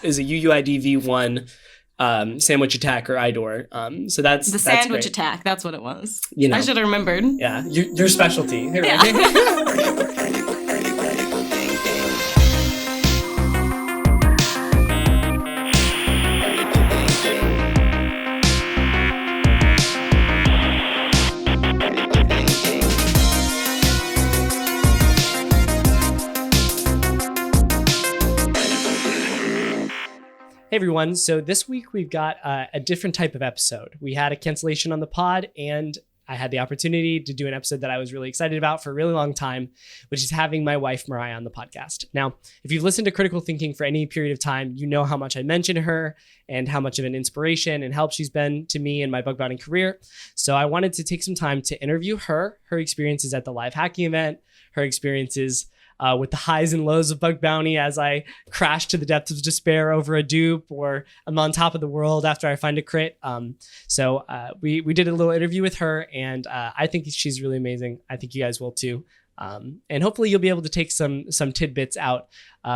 is a UUID V1 sandwich attack or IDOR. So that's the sandwich attack. That's what it was. You know, I should have remembered. Yeah, your specialty. Yeah. Hey everyone, so this week we've got a different type of episode. We had a cancellation on the pod, and I had the opportunity to do an episode that I was really excited about for a really long time, which is having my wife Mariah on the podcast. Now, if you've listened to Critical Thinking for any period of time, you know how much I mention her and how much of an inspiration and help she's been to me in my bug bounty career. So I wanted to take some time to interview her experiences at the live hacking event, her experiences with the highs and lows of bug bounty as I crash to the depths of despair over a dupe, or I'm on top of the world after I find a crit. So we did a little interview with her, and I think she's really amazing. I think you guys will too. And hopefully you'll be able to take some tidbits out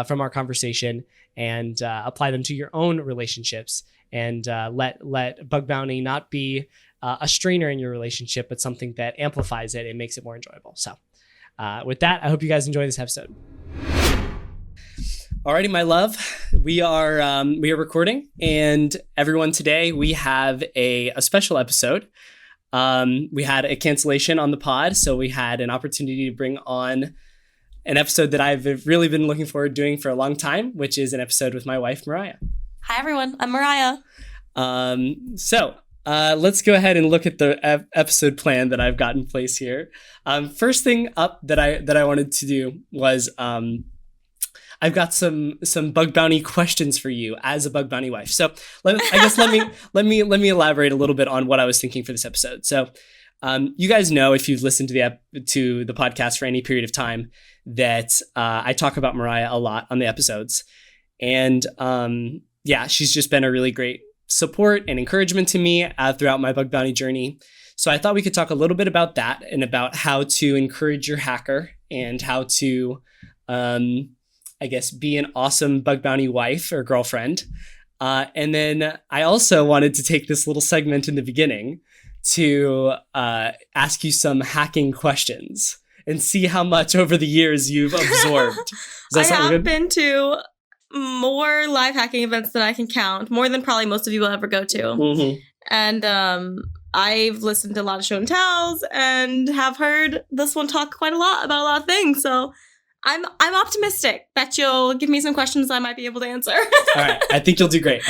from our conversation and apply them to your own relationships, and let bug bounty not be a strainer in your relationship, but something that amplifies it and makes it more enjoyable. So with that, I hope you guys enjoy this episode. Alrighty, my love, we are recording, and everyone, today we have a special episode. We had a cancellation on the pod, so we had an opportunity to bring on an episode that I've really been looking forward to doing for a long time, which is an episode with my wife, Mariah. Hi, everyone. I'm Mariah. So let's go ahead and look at the episode plan that I've got in place here. First thing up that I wanted to do was I've got some bug bounty questions for you as a bug bounty wife. So let me elaborate a little bit on what I was thinking for this episode. So you guys know, if you've listened to the podcast for any period of time, that I talk about Mariah a lot on the episodes, and she's just been a really great support and encouragement to me throughout my bug bounty journey. So I thought we could talk a little bit about that, and about how to encourage your hacker, and how to, be an awesome bug bounty wife or girlfriend. And then I also wanted to take this little segment in the beginning to ask you some hacking questions and see how much over the years you've absorbed. I have been to more live hacking events than I can count, more than probably most of you will ever go to. Mm-hmm. And I've listened to a lot of show and tells, and have heard this one talk quite a lot about a lot of things. So I'm optimistic that you'll give me some questions I might be able to answer. All right. I think you'll do great.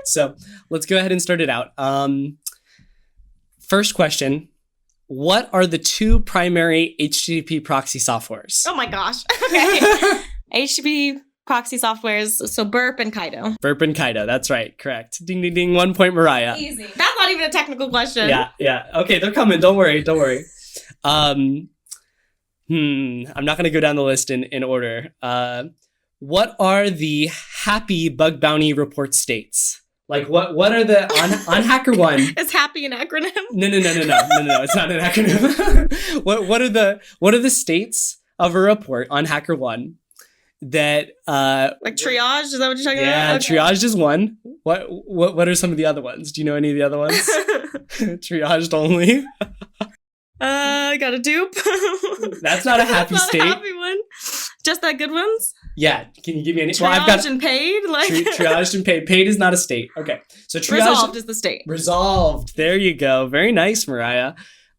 So let's go ahead and start it out. First question. What are the two primary HTTP proxy softwares? Oh my gosh. Okay. HTTP proxy softwares, so Burp and Kaido. Burp and Kaido, that's right, correct. Ding, ding, ding, 1 point, Mariah. Easy. That's not even a technical question. Yeah. Okay, they're coming, don't worry. I'm not going to go down the list in order. What are the happy bug bounty report states? Like, what are the, on HackerOne? Is happy an acronym? No, it's not an acronym. What are the states of a report on HackerOne that like triage, is that what you're talking about? Yeah, okay. Triaged is one. What are some of the other ones? Do you know any of the other ones? Triaged only. Got a dupe. That's not a happy state. Not a happy one. Just that good ones? Yeah. Can you give me any? Triaged and paid? Triaged and paid. Paid is not a state. Okay. So triaged. Resolved is the state. Resolved. There you go. Very nice, Mariah.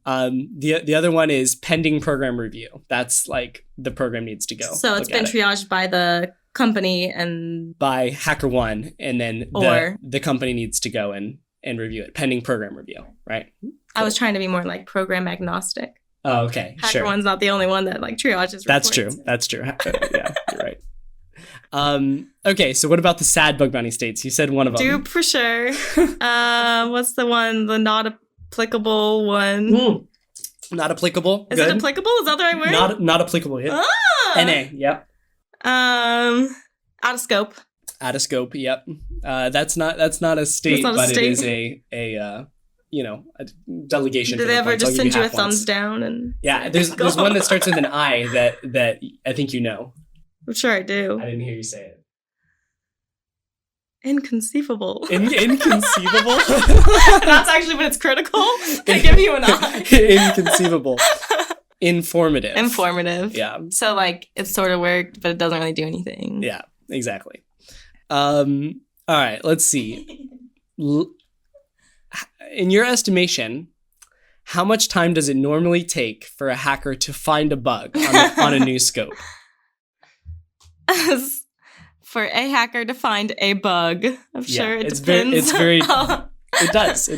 The other one is pending program review. That's like the program needs to go. So it's been triaged by the company and by HackerOne, and then the company needs to go and review it. Pending program review, right? Cool. I was trying to be more like program agnostic. Oh, okay. HackerOne's not the only one that like triages reports. That's true. Yeah, you're right. Okay, so what about the sad bug bounty states? You said one of them. Dupe for sure. What's the one? The not applicable one. Not applicable. Is it applicable? Is that the right word? Not applicable. Yeah. NA. Yep. Out of scope. Out of scope. Yep. That's not a state, but it is a delegation. Did they ever just send you a thumbs down? And yeah, there's one that starts with an I that I think you know. I'm sure I do. I didn't hear you say it. Inconceivable. Inconceivable? That's actually when it's critical. They give you an eye. Inconceivable. Informative. Yeah. So like it sort of worked, but it doesn't really do anything. Yeah, exactly. All right, let's see. In your estimation, how much time does it normally take for a hacker to find a bug on a new scope? For a hacker to find a bug, I'm sure it depends. It's very. It does. We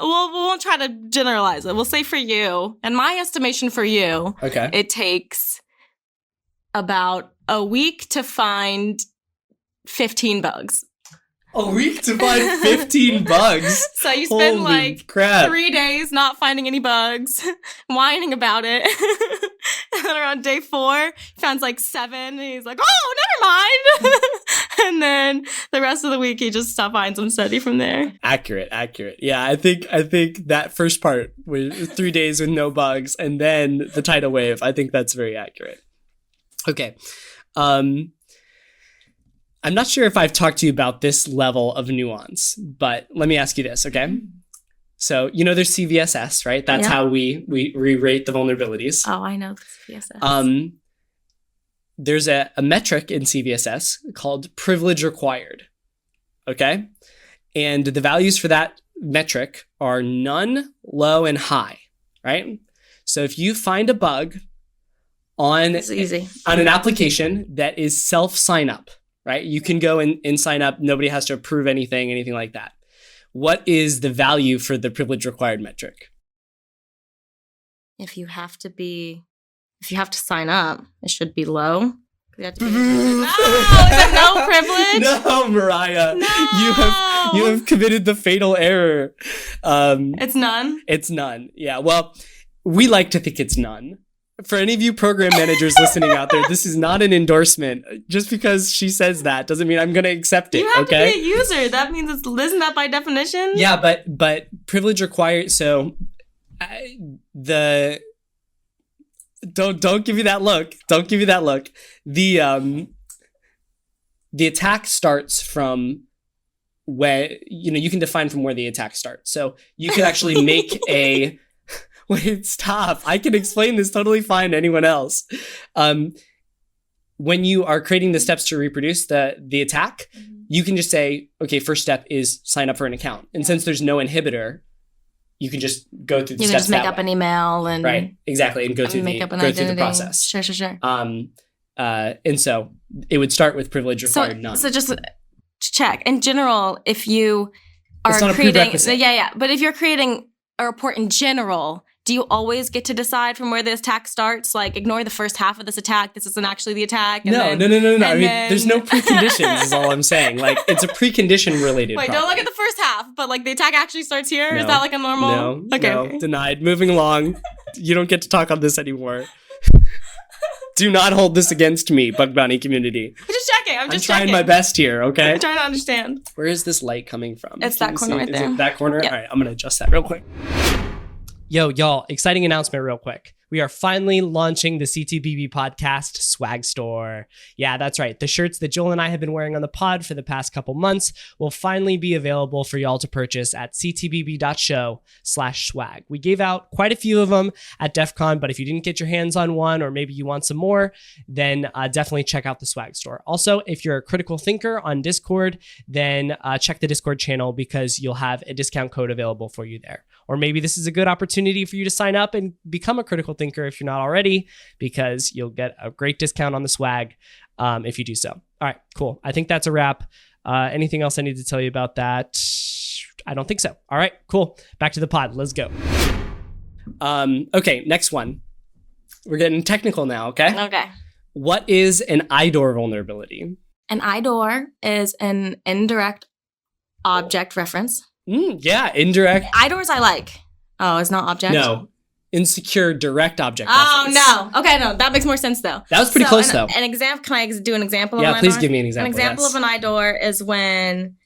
won't try to generalize it. We'll say for you, and my estimation for you, it takes about a week to find 15 bugs. A week to find 15 bugs? So you spend crap. 3 days not finding any bugs, whining about it. And then around day 4, he finds 7, and he's like, oh, never mind. And then the rest of the week, he just finds them steady from there. Accurate. Yeah, I think that first part was 3 days with no bugs, and then the tidal wave. I think that's very accurate. Okay. I'm not sure if I've talked to you about this level of nuance, but let me ask you this, okay? So, there's CVSS, right? That's how we rate the vulnerabilities. Oh, I know CVSS. There's a metric in CVSS called privilege required, okay? And the values for that metric are none, low, and high, right? So if you find a bug on an application that is self-sign-up, right? You can go and sign up. Nobody has to approve anything like that. What is the value for the privilege required metric? If you have to sign up, it should be low. You have to be no, is it no privilege? No, Mariah. No. You have committed the fatal error. It's none? It's none. Yeah. Well, we like to think it's none. For any of you program managers listening out there, this is not an endorsement. Just because she says that doesn't mean I'm going to accept it. You have to be a user. That means isn't that by definition? Yeah, but privilege required. So don't give me that look. Don't give me that look. The attack starts from where you can define from where the attack starts. So you can actually make a. Wait, stop. I can explain this totally fine to anyone else. When you are creating the steps to reproduce the attack, you can just say, okay, first step is sign up for an account. And since there's no inhibitor, you can just go through the steps. You can just make up an email and right, exactly, and go through the process. Sure. And so it would start with privilege required none. So just to check. In general, if you are it's not creating, a prerequisite. Yeah. But if you're creating a report in general, do you always get to decide from where the attack starts? Like, ignore the first half of this attack. This isn't actually the attack. No. I mean, there's no preconditions is all I'm saying. Like, it's a precondition related Wait, problem. don't look at the first half, but the attack actually starts here? No. Is that like a normal? No, denied. Moving along. You don't get to talk on this anymore. Do not hold this against me, Bug Bounty community. I'm just checking. I'm trying my best here, okay? I'm trying to understand. Where is this light coming from? It's that corner right there. Is it that corner? Yep. All right, I'm going to adjust that real quick. Yo, y'all, exciting announcement real quick. We are finally launching the CTBB Podcast swag store. Yeah, that's right. The shirts that Joel and I have been wearing on the pod for the past couple months will finally be available for y'all to purchase at ctbb.show/swag. We gave out quite a few of them at DEF CON, but if you didn't get your hands on one or maybe you want some more, then definitely check out the swag store. Also, if you're a critical thinker on Discord, then check the Discord channel because you'll have a discount code available for you there. Or maybe this is a good opportunity for you to sign up and become a critical thinker if you're not already, because you'll get a great discount on the swag if you do so. All right, cool. I think that's a wrap. Anything else I need to tell you about that? I don't think so. All right, cool. Back to the pod. Let's go. Okay, next one. We're getting technical now, okay? Okay. What is an IDOR vulnerability? An IDOR is an indirect object reference. Yeah, indirect. IDORs I like. Oh, it's not object? No. Insecure direct object reference. reference. No. Okay, no. That makes more sense, though. That was pretty close, though. An example. Can I do an example of an IDOR? Yeah, please give me an example. An example of an IDOR is when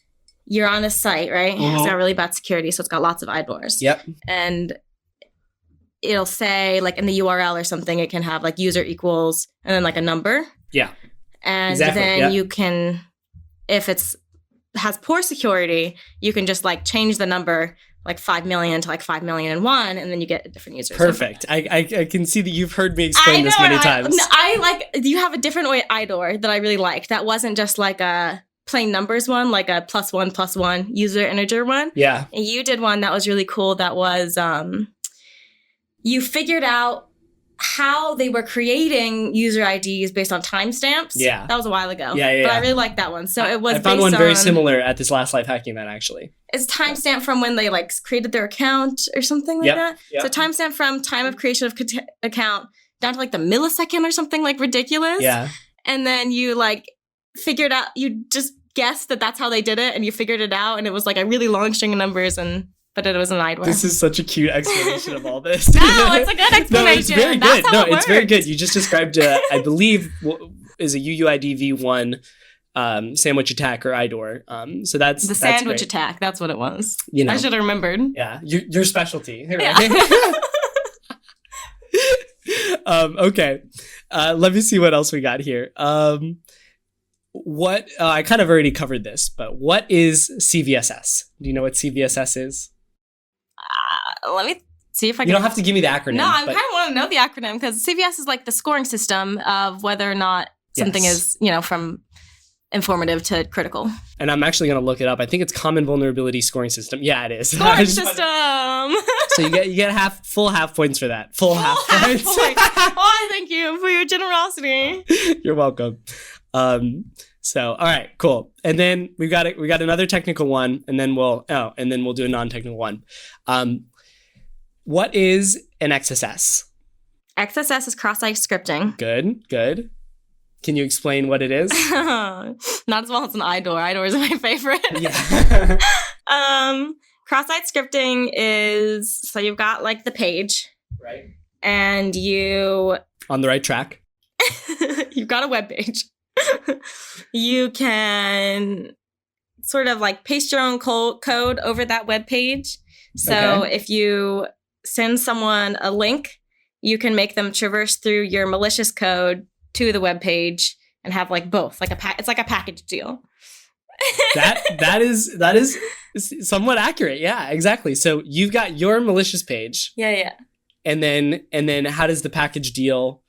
you're on a site, right? Mm-hmm. It's got really bad security, so it's got lots of IDORs. Yep. And it'll say, in the URL or something, it can have, user equals, and then, a number. Yeah. And exactly. then you can, if it's has poor security, you can just like change the number like 5 million to like 5,000,001, and then you get a different user. Perfect. I can see that you've heard me explain this many times. I like, you have a different way IDOR that I really liked. That wasn't just like a plain numbers one, like a +1 user integer one. Yeah. And you did one that was really cool. That was, you figured out how they were creating user IDs based on timestamps. Yeah. That was a while ago. Yeah. But I really liked that one. So it was I found one very similar at this last life hacking event, actually. It's timestamp from when they like created their account or something like that. Yep. So timestamp from time of creation of account down to like the millisecond or something like ridiculous. Yeah. And then you like figured out, you just guessed that that's how they did it, and you figured it out, and it was like a really long string of numbers, but it was an IDOR. This is such a cute explanation of all this. No, it's a good explanation. No, it's very That's good. how No, it it's very worked. good. You just described, I believe, is a UUID v1 sandwich attack or IDOR. So that's the that's sandwich great. attack. That's what it was. You know. I should have remembered. Yeah, your specialty. Right? Yeah. Okay. Let me see what else we got here. What I kind of already covered this, but what is CVSS? Do you know what CVSS is? Let me see if I can. You don't have to give me the acronym. No, I but- kind of want to know the acronym, because CVS is like the scoring system of whether or not something Yes. is, from informative to critical. And I'm actually going to look it up. I think it's Common Vulnerability Scoring System. Yeah, it is. Scoring system. So you get full half points for that. Full half points. Oh, thank you for your generosity. You're welcome. So all right, cool. And then we got another technical one, and then we'll do a non-technical one. What is an XSS? XSS is cross-site scripting. Good. Can you explain what it is? Not as well as an IDOR. IDOR is my favorite. Yeah. Cross-site scripting is, so you've got like the page, Right. and you On the right track. you've got a web page. You can sort of like paste your own code over that web page. So Okay. if you send someone a link, you can make them traverse through your malicious code to the web page and have like both, like it's like a package deal. That is somewhat accurate. Yeah, exactly. So you've got your malicious page, Yeah. and then how does the package deal?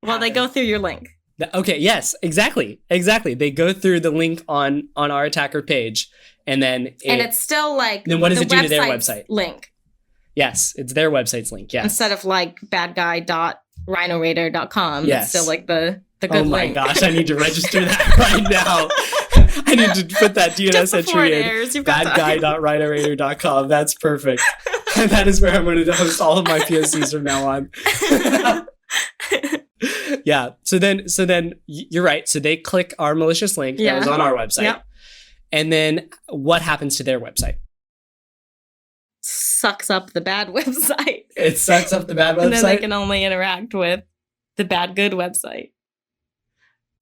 Well, they go through your link. Okay, yes, exactly. They go through the link on our attacker page, and then It's still like then what does the it do to their website's website? link, Yes, it's their website's link. Yes. instead of like badguy.rhinoraider.com. Yes. It's still like the good Oh my link. gosh, I need to register that right now. I need to put that DNS Just before entry it in. airs, you've got time. Badguy.rhinoraider.com. That's perfect. And that is where I'm going to host all of my POCs from now on. Yeah. So then you're right. So they click our malicious link that was on our website. Yep. And then what happens to their website? Sucks up the bad website. It sucks up the bad website. And then they can only interact with the bad good website.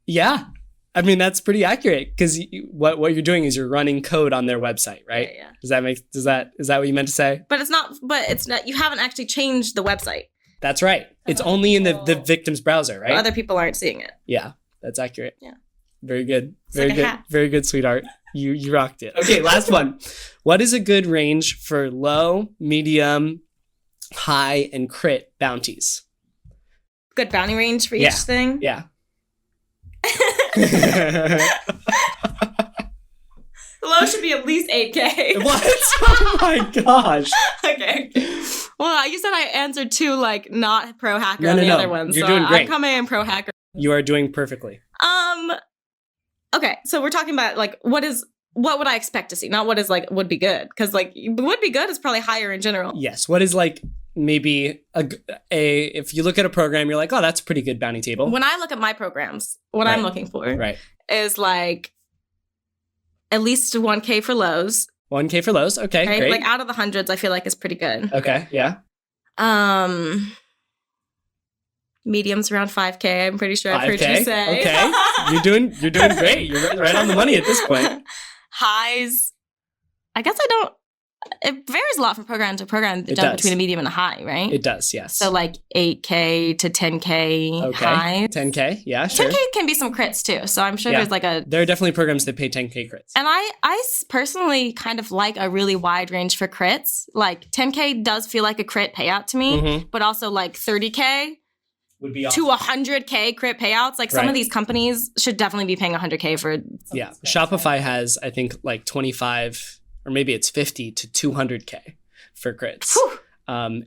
Yeah. I mean, that's pretty accurate, because what you're doing is you're running code on their website, right? Yeah. Is that what you meant to say? But it's not, you haven't actually changed the website. That's right. It's only in the victim's browser, right? Other people aren't seeing it. Yeah, that's accurate. Yeah. Very good. It's Very like a good. hat. Very good, sweetheart. You rocked it. Okay, last one. What is a good range for low, medium, high, and crit bounties? Good bounty range for each thing. Yeah. Low should be at least 8K. What? Oh my gosh. Okay. Well, you said I answered two, like, not pro hacker No, on no, the no. other one. You're so doing great. I'm coming in pro hacker. You are doing perfectly. Okay, so we're talking about like what would I expect to see, not what is like would be good, because like would be good is probably higher in general. Yes. What is like maybe a if you look at a program, you're like, oh, that's a pretty good bounty table. When I look at my programs, what I'm looking for Right. is like at least 1K for lows. 1K for lows. Okay, Right? great. Like out of the hundreds, I feel like is pretty good. Okay, yeah. Mediums around 5K. I'm pretty sure I've heard 5K. you say. Okay. You're doing great. You're right on the money at this point. Highs. I guess I don't. it varies a lot from program to program, the It jump does. between a medium and a high, right? It does, yes. So like 8K to 10K high. 10K, yeah, sure. 10K can be some crits too. So I'm sure Yeah. there's like a... There are definitely programs that pay 10K crits. And I personally kind of like a really wide range for crits. Like 10K does feel like a crit payout to me, Mhm. but also like 30K Would be awesome. to 100K crit payouts. Like some Right. of these companies should definitely be paying 100K for... Yeah, Shopify has, I think, like 25, or maybe it's 50 to 200K for crits. Whew.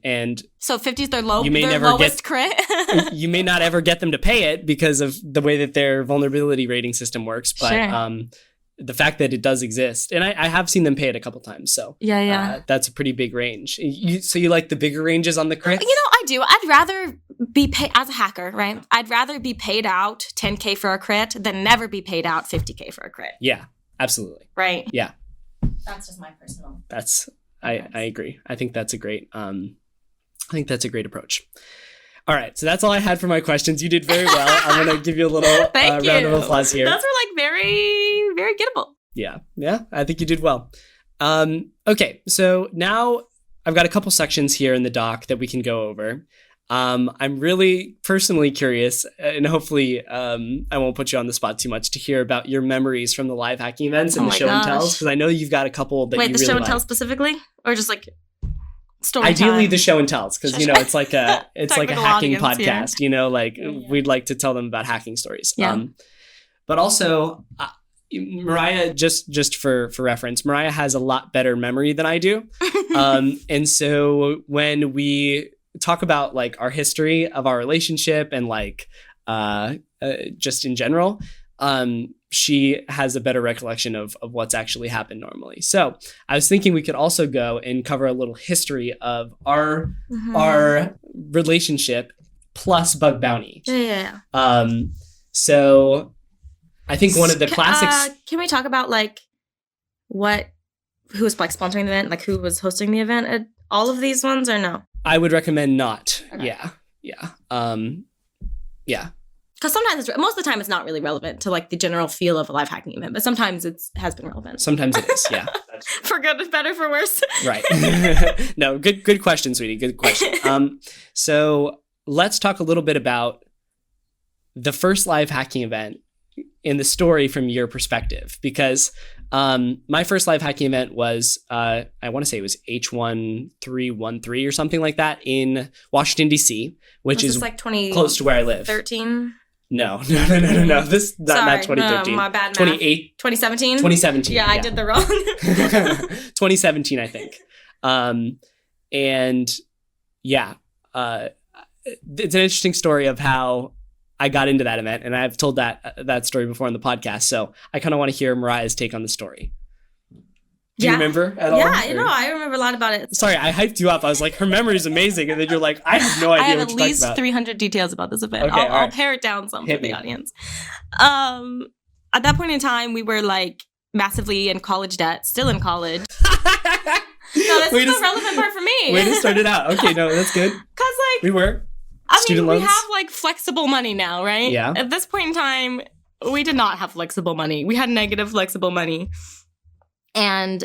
And So 50 is their You may their never lowest get- crit. you may not ever get them to pay it because of the way that their vulnerability rating system works. But Sure. the fact that it does exist, and I have seen them pay it a couple times. So Yeah. that's a pretty big range. So you like the bigger ranges on the crits? I do. I'd rather be paid as a hacker, right? I'd rather be paid out 10K for a crit than never be paid out 50K for a crit, Yeah, absolutely. right? Yeah. That's just my personal. I agree. I think that's a great approach. All right, so that's all I had for my questions. You did very well. I'm gonna give you a little Thank you. round of applause here. Those were like very, very gettable. Yeah, I think you did well. Okay, so now I've got a couple sections here in the doc that we can go over. I'm really personally curious, and hopefully I won't put you on the spot too much, to hear about your memories from the live hacking events and Oh the my show and gosh. tells, because I know you've got a couple that Wait, you the really show and like. tell specifically, or just like story Ideally, time? the show and tells, because it's like a Technical hacking audience here. podcast. Yeah. We'd like to tell them about hacking stories. Yeah. But also, Mariah, just for reference, Mariah has a lot better memory than I do, and so when we talk about like our history of our relationship and like just in general, she has a better recollection of what's actually happened normally. So I was thinking we could also go and cover a little history of our relationship plus bug bounty. Yeah. So I think one of the classics. Can we talk about like who was like sponsoring the event, like who was hosting the event at all of these ones, or no? I would recommend not. Okay. Yeah. Because sometimes most of the time it's not really relevant to like the general feel of a live hacking event, but sometimes it has been relevant. Sometimes it is. Yeah. For good, better, for worse. Right. No, good question, sweetie. Good question. So let's talk a little bit about the first live hacking event in the story from your perspective, because my first live hacking event was, I want to say it was H1313 or something like that in Washington, D.C., which is like 20 close to where I live. 13? No. This not 2013. My bad math. 2017. 2017? Yeah, I did the wrong. 2017, I think. And yeah, it's an interesting story of how I got into that event, and I've told that story before on the podcast. So I kind of want to hear Mariah's take on the story. Do you remember at all? Yeah, I remember a lot about it. Sorry, I hyped you up. I was like, her memory is amazing, and then you're like, I have no idea I have what at you're talking least about. 300 details about this event. Okay, I'll right. pare it down some Hit for the me. audience. At that point in time, we were like massively in college debt, still in college. No, this is the relevant part for me. Way to start it out. Okay, no, that's good. Because like We were. I Student mean, we loans? have like flexible money now, right? Yeah. At this point in time, we did not have flexible money. We had negative flexible money. And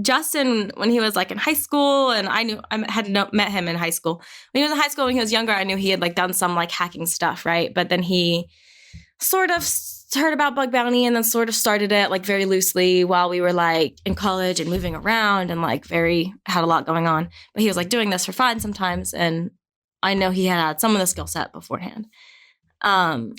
Justin, when he was like in high school, and I had met him in high school. When he was in high school, when he was younger, I knew he had like done some like hacking stuff, right? But then he sort of heard about bug bounty and then sort of started it like very loosely while we were like in college and moving around and like had a lot going on. But he was like doing this for fun sometimes, and I know he had some of the skill set beforehand.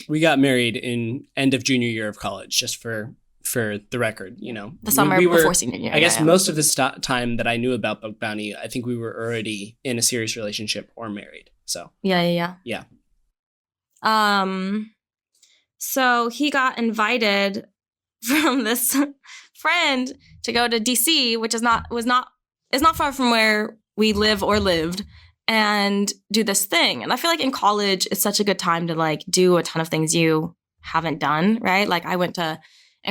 We got married in end of junior year of college, just for the record, The summer we were, before senior year. I guess most of the time that I knew about bug bounty, I think we were already in a serious relationship or married. So Yeah. So he got invited from this friend to go to DC, which is not far from where we live or lived, and do this thing. And I feel like in college, it's such a good time to like do a ton of things you haven't done, right? Like I went to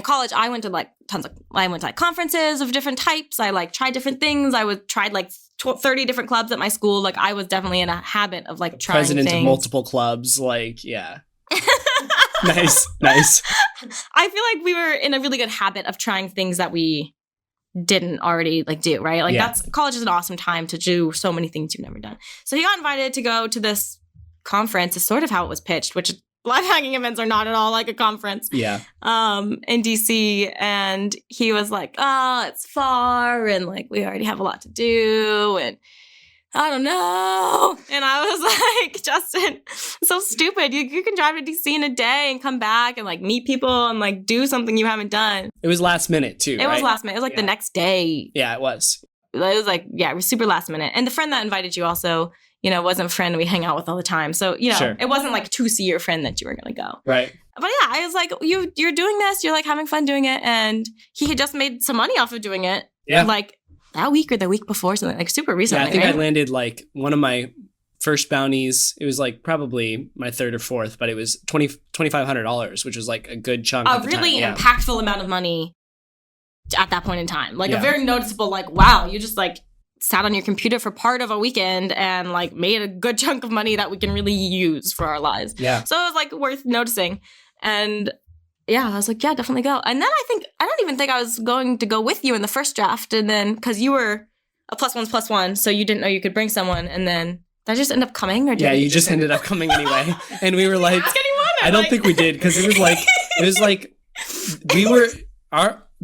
like conferences of different types. I like tried different things. I tried like 30 different clubs at my school. Like I was definitely in a habit of like trying president things. of multiple clubs, like, yeah. Nice. I feel like we were in a really good habit of trying things that we didn't already like do, right? Like Yeah. college is an awesome time to do so many things you've never done. So he got invited to go to this conference, is sort of how it was pitched, which life hacking events are not at all like a conference. Yeah. In DC, and he was like, "Oh, it's far, and like we already have a lot to do, and I don't know." And I was like, "Justin, so stupid. You can drive to DC in a day and come back and like meet people and like do something you haven't done." It was last minute too. It was last minute. It was like the next day. Yeah, it was. It was like, yeah, it was super last minute. And the friend that invited you also, wasn't a friend we hang out with all the time. So, Sure. It wasn't like to see your friend that you were going to go. Right. But yeah, I was like, you're doing this. You're like having fun doing it. And he had just made some money off of doing it. Yeah. Like that week or the week before, something like super recently. Yeah, I think right? I landed like one of my first bounties. It was like probably my third or fourth, but it was $2,500, which was like a good chunk. A at the really time. impactful amount of money at that point in time. Like Yeah. a very noticeable, like, wow, you just like sat on your computer for part of a weekend and like made a good chunk of money that we can really use for our lives. Yeah. So it was like worth noticing. And yeah, I was like, yeah, definitely go. And then I don't even think I was going to go with you in the first draft. And then, because you were a +1, so you didn't know you could bring someone. And then that just ended up coming? Or Yeah, you just ended up coming anyway. And we were like, ask anyone? I don't think we did, because it was like,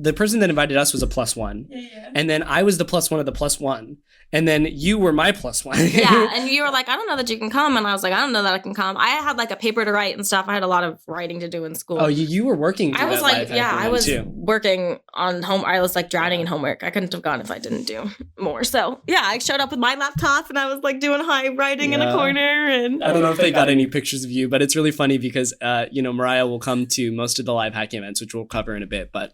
the person that invited us was a +1. Yeah. And then I was the +1 of the +1. And then you were my +1. Yeah, and you were like, I don't know that you can come. And I was like, I don't know that I can come. I had like a paper to write and stuff. I had a lot of writing to do in school. Oh, you were working. I was like, yeah, I was too. working on I was like drowning in homework. I couldn't have gone if I didn't do more. So yeah, I showed up with my laptop and I was like doing high writing in a corner. And I don't know if they got any pictures of you, but it's really funny because, Mariah will come to most of the live hacking events, which we'll cover in a bit, but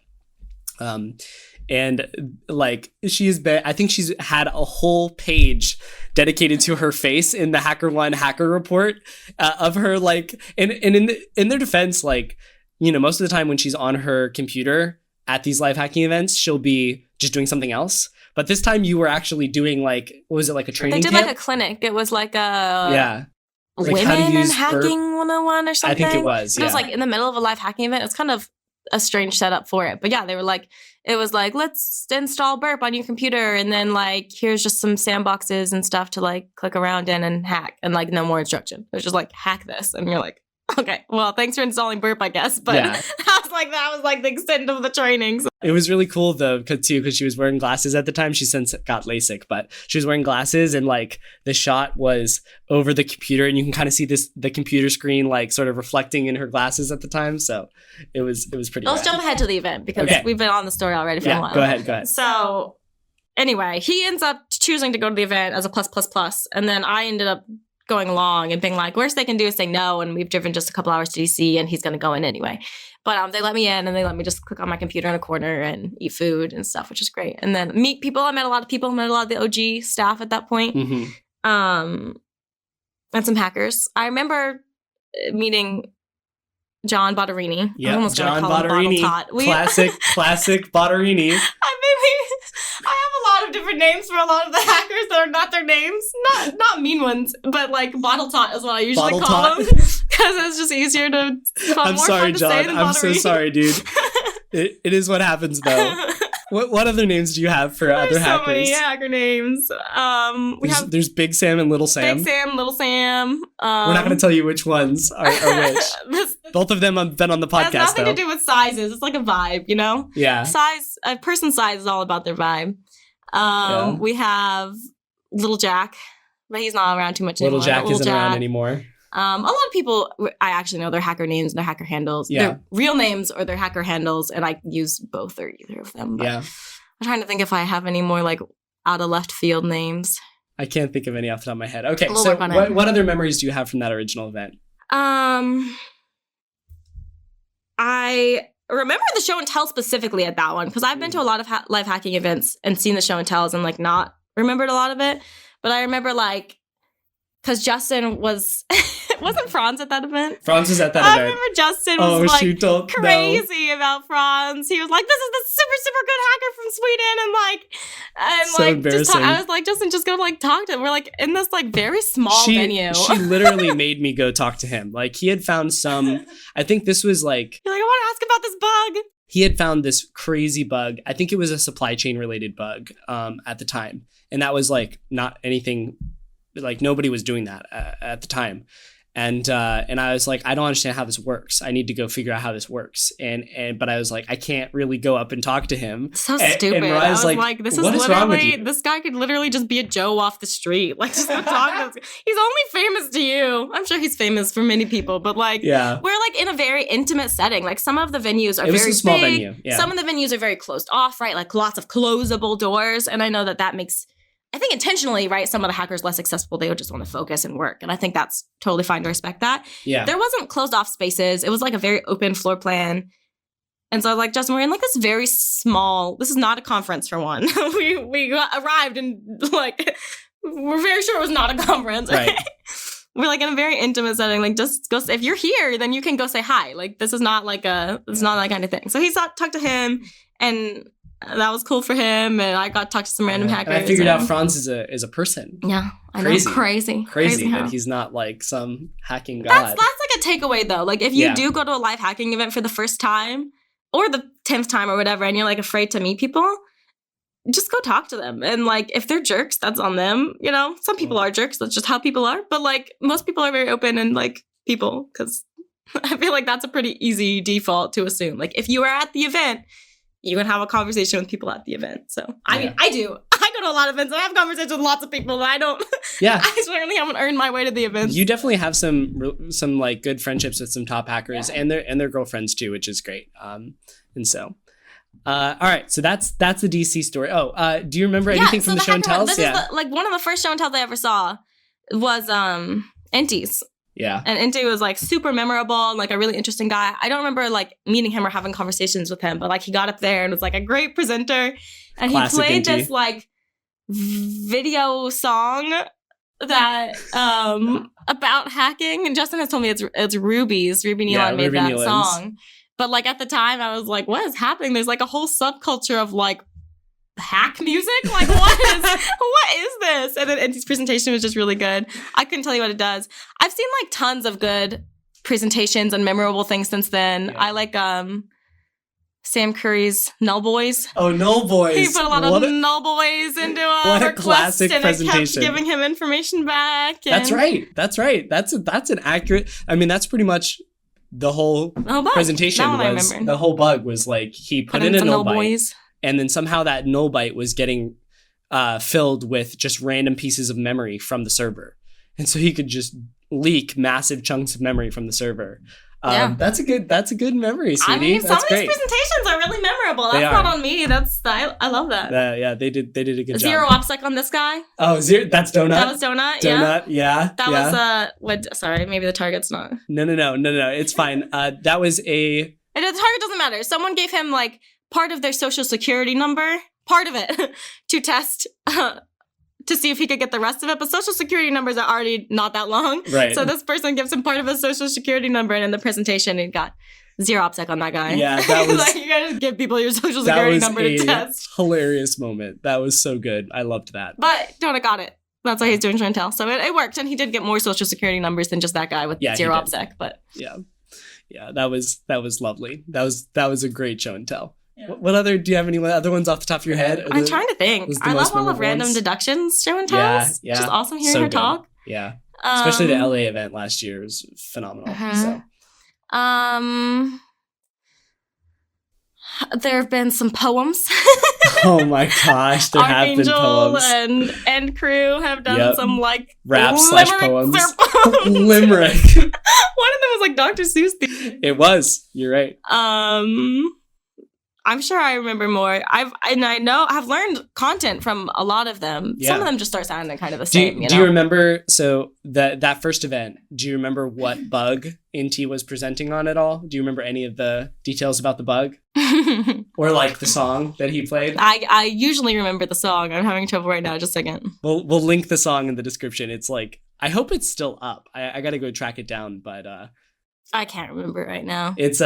and like I think she's had a whole page dedicated to her face in the HackerOne hacker report of her, like, and in their defense, like, most of the time when she's on her computer at these live hacking events, she'll be just doing something else. But this time you were actually doing like, what was it, like a training they did camp? like a clinic. It was like a like how to women use and hacking 101 or something. I think it was. And it was like in the middle of a live hacking event. It's kind of a strange setup for it. But yeah, they were like, it was like, let's install Burp on your computer. And then like, here's just some sandboxes and stuff to like click around in and hack, and like no more instruction. It was just like, hack this. And you're like, okay, well, thanks for installing Burp, I guess. But Yeah. that was like the extent of the training. So. It was really cool though, because she was wearing glasses at the time. She since got LASIK, but she was wearing glasses, and like the shot was over the computer, and you can kind of see the computer screen like sort of reflecting in her glasses at the time. So it was pretty. Let's rad. jump ahead to the event because we've been on the story already for a while. Go ahead. So anyway, he ends up choosing to go to the event as a +++, and then I ended up going along and being like, worst they can do is say no, and we've driven just a couple hours to DC, and he's going to go in anyway. But they let me in, and they let me just click on my computer in a corner and eat food and stuff, which is great. And then meet people. I met a lot of people. Met a lot of the OG staff at that point. Mm-hmm. And some hackers. I remember meeting John Bottarini. Yeah, John Bottarini. Classic Bottarini. I have a lot of different names for a lot of the hackers that are not their names. Not mean ones, but like Bottle Tot is what I usually call them. Because it's just easier to I'm sorry, John. I'm so sorry, dude. It is what happens though. What other names do you have for other hackers? There's so many hacker names. There's Big Sam and Little Sam. Big Sam, Little Sam. We're not going to tell you which ones are which. Both of them have been on the podcast, It has nothing to do with sizes. It's like a vibe, you know? Yeah. A person's size is all about their vibe. We have Little Jack, but he's not around too much anymore. Little Jack isn't around anymore. A lot of people, I actually know their hacker names and their hacker handles. Yeah. Their real names or their hacker handles, and I use both or either of them. But Yeah. I'm trying to think if I have any more like out of left field names. I can't think of any off the top of my head. Okay, We'll so work on it. what other memories do you have from that original event? I remember the show and tell specifically at that one because I've been to a lot of live hacking events and seen the show and tells and like not remembered a lot of it. But I remember like because Justin wasn't Franz at that event? Franz was at that I event. remember Justin was like crazy no. about Franz. He was like, "This is the super good hacker from Sweden," and so embarrassing. I was like, "Justin, just go like talk to him." We're like in this like very small venue. She literally made me go talk to him. Like he had found some. I think this was like. You're like, I want to ask about this bug. he had found this crazy bug. I think it was a supply chain related bug at the time. And that was like not anything, like nobody was doing that at the time. And I was like, I don't understand how this works. I need to go figure out how this works. But I was like, I can't really go up and talk to him. So stupid. And I was like, this is literally, this guy could literally just be a Joe off the street. Like, just go talk to him. He's only famous to you. I'm sure he's famous for many people, but like, we're like in a very intimate setting. Like some of the venues are very small big. venue. Yeah. Some of the venues are very closed off, right? Like lots of closable doors. And I know that makes, I think intentionally, right, some of the hackers less accessible. They would just want to focus and work. And I think that's totally fine to respect that. Yeah. There wasn't closed off spaces. It was like a very open floor plan. And so I was like, Justin, we're in like this very small, this is not a conference for one. we arrived and like, we're very sure it was not a conference. Right. We're like in a very intimate setting. Like just go, if you're here, then you can go say hi. Like this is not like it's not that kind of thing. So he talked to him and that was cool for him, and I got to talk to some random hackers. And I figured out Franz is a person. Yeah, I know. Crazy that he's not like some hacking god. That's like a takeaway though. Like if you do go to a live hacking event for the first time or the 10th time or whatever, and you're like afraid to meet people, just go talk to them. And like if they're jerks, that's on them. You know, some people are jerks. That's just how people are. But like most people are very open and like people, because I feel like that's a pretty easy default to assume. Like if you are at the event, you can have a conversation with people at the event. So, I mean, I do. I go to a lot of events and I have conversations with lots of people, and I don't. Yeah. I certainly haven't earned my way to the events. You definitely have some like good friendships with some top hackers and their girlfriends too, which is great. And so, all right. So that's the DC story. Oh, do you remember anything from the show and tells? This is like one of the first show and tells I ever saw was Enti's. Yeah. And Inte was like super memorable and like a really interesting guy. I don't remember like meeting him or having conversations with him, but like he got up there and was like a great presenter. And Classic he played Inte. this like video song that about hacking. And Justin has told me it's Ruby's. Ruby Nealon made that song. But like at the time I was like, what is happening? There's like a whole subculture of like hack music? Like what is this? And then Enty's presentation was just really good. I couldn't tell you what it does. I've seen like tons of good presentations and memorable things since then. Yeah. I like Sam Curry's Null Boys. Oh, Null Boys. He put a lot of Null Boys into a classic and presentation. It kept giving him information back. That's right. That's an accurate. I mean, that's pretty much the whole presentation was. The whole bug was like he put in a null byte. And then somehow that null byte was getting filled with just random pieces of memory from the server. And so he could just leak massive chunks of memory from the server. That's a good memory, sweetie. I mean, some of these presentations are really memorable. That's not on me. I love that. Yeah, they did a good job. Zero OPSEC on this guy. Oh, that's Donut. That was Donut. Yeah. That was sorry, maybe the target's not. No. It's fine. That was a. The target doesn't matter. Someone gave him like part of their social security number, part of it, to test to see if he could get the rest of it. But social security numbers are already not that long. Right. So this person gives him part of his social security number, and in the presentation, it got zero OPSEC on that guy. Yeah, that was... like, you gotta give people your social security number to test. Hilarious moment. That was so good. I loved that. But Jonah got it. That's why he's doing show and tell. So it worked, and he did get more social security numbers than just that guy with zero OPSEC. But yeah, that was lovely. That was a great show and tell. Yeah. Do you have any other ones off the top of your head? I'm trying to think. I love all of Random Deductions show and tells. Yeah. Just awesome hearing her talk. Yeah. Especially the LA event last year was phenomenal. So. There have been some poems. Oh my gosh, there have been poems. and crew have done some like rap / poems. Limerick. One of them was like Dr. Seuss. It was. You're right. I'm sure I remember more. I've learned content from a lot of them. Yeah. Some of them just start sounding kind of the same. Do you remember? So that first event. Do you remember what bug Inti was presenting on at all? Do you remember any of the details about the bug, or like the song that he played? I usually remember the song. I'm having trouble right now. Just a second. We'll link the song in the description. It's like, I hope it's still up. I got to go track it down, but I can't remember right now. It's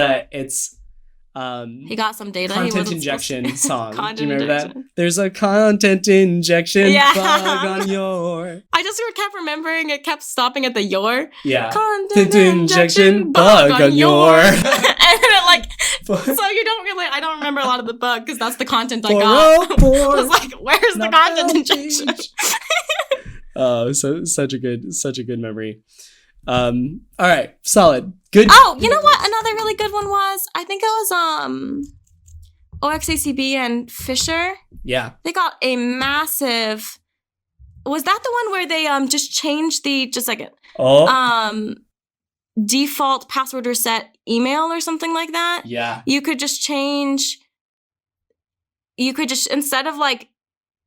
He got some data. Content injection song. Do you remember injection. that? There's a content injection bug on your. I just kept remembering it kept stopping at the your. Yeah. Content injection bug on your. And it like, so you don't really, I don't remember a lot of the bug because that's the content I got. I was like, where's the content injection? Oh, so such a good memory. All right, solid. Good. Oh, you know what? Another really good one was, I think it was OXACB and Fisher. Yeah. They got a massive. Was that the one where they just changed the default password reset email or something like that? Yeah. You could just change. You could just, instead of like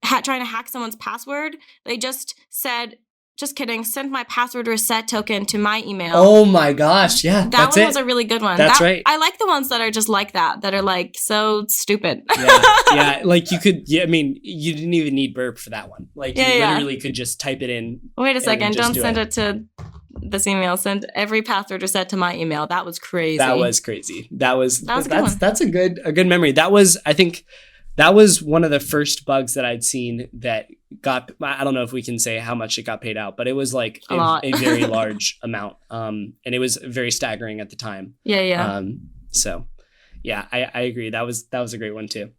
trying to hack someone's password, they just said, just kidding, send my password reset token to my email. Oh my gosh, yeah, that one was a really good one. That's right. I like the ones that are just like that are like so stupid. Yeah, like you could, I mean, you didn't even need burp for that one. Like you literally could just type it in. Wait a second, don't send it to this email. Send every password reset to my email. That was crazy. That was crazy. That's a good memory. I think that was one of the first bugs that I'd seen that got, I don't know if we can say how much it got paid out, but it was like a very large amount. And it was very staggering at the time. Yeah. So yeah, I agree. That was a great one too.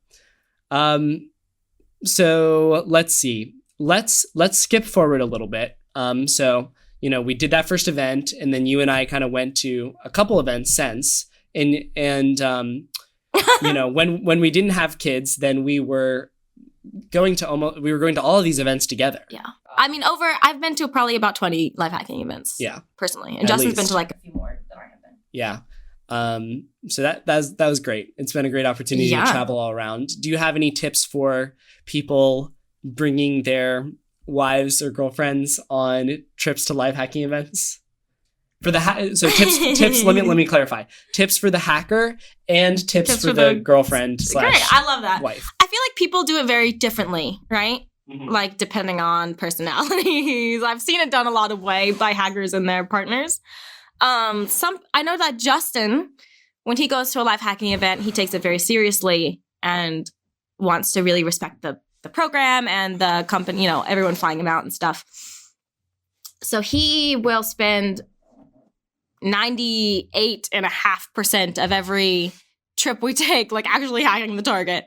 So let's see. Let's skip forward a little bit. So, we did that first event and then you and I kind of went to a couple events since and when we didn't have kids, then we were going to all of these events together. Yeah. I mean, I've been to probably about 20 life hacking events. Yeah. Personally. And Justin's been to like a few more than I have been. Yeah. So that was great. It's been a great opportunity to travel all around. Do you have any tips for people bringing their wives or girlfriends on trips to life hacking events? For the tips. Let me clarify. Tips for the hacker and tips for the girlfriend / Great, I love that. Wife. I feel like people do it very differently, right? Mm-hmm. Like depending on personalities. I've seen it done a lot of way by hackers and their partners. I know that Justin, when he goes to a life hacking event, he takes it very seriously and wants to really respect the program and the company. Everyone flying him out and stuff. So he will spend 98.5% of every trip we take, like actually hacking the target.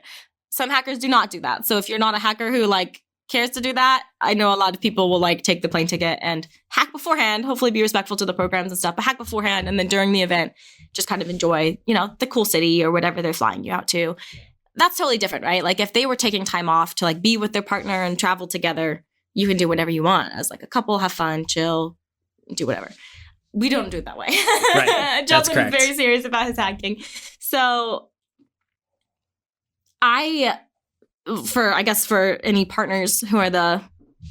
Some hackers do not do that. So if you're not a hacker who like cares to do that, I know a lot of people will like take the plane ticket and hack beforehand, hopefully be respectful to the programs and stuff, but hack beforehand. And then during the event, just kind of enjoy, the cool city or whatever they're flying you out to. That's totally different, right? Like if they were taking time off to like be with their partner and travel together, you can do whatever you want as like a couple, have fun, chill, do whatever. We don't do it that way. Right. Justin's very serious about his hacking. So for any partners who are the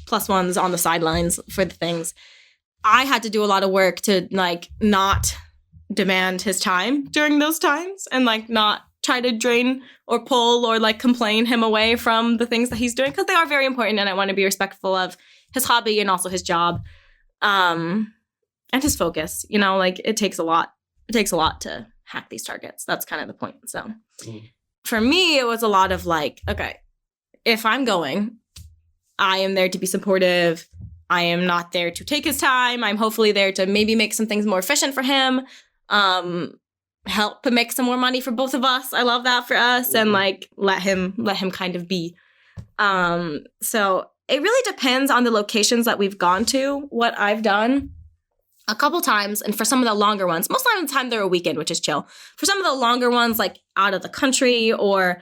plus ones on the sidelines for the things, I had to do a lot of work to like not demand his time during those times and like not try to drain or pull or like complain him away from the things that he's doing because they are very important and I want to be respectful of his hobby and also his job. And his focus, like it takes a lot. It takes a lot to hack these targets. That's kind of the point. So for me, it was a lot of like, okay, if I'm going, I am there to be supportive. I am not there to take his time. I'm hopefully there to maybe make some things more efficient for him. Help to make some more money for both of us. I love that for us and like let him kind of be. So it really depends on the locations that we've gone to, what I've done. A couple times, and for some of the longer ones, most of the time they're a weekend, which is chill. For some of the longer ones, like out of the country, or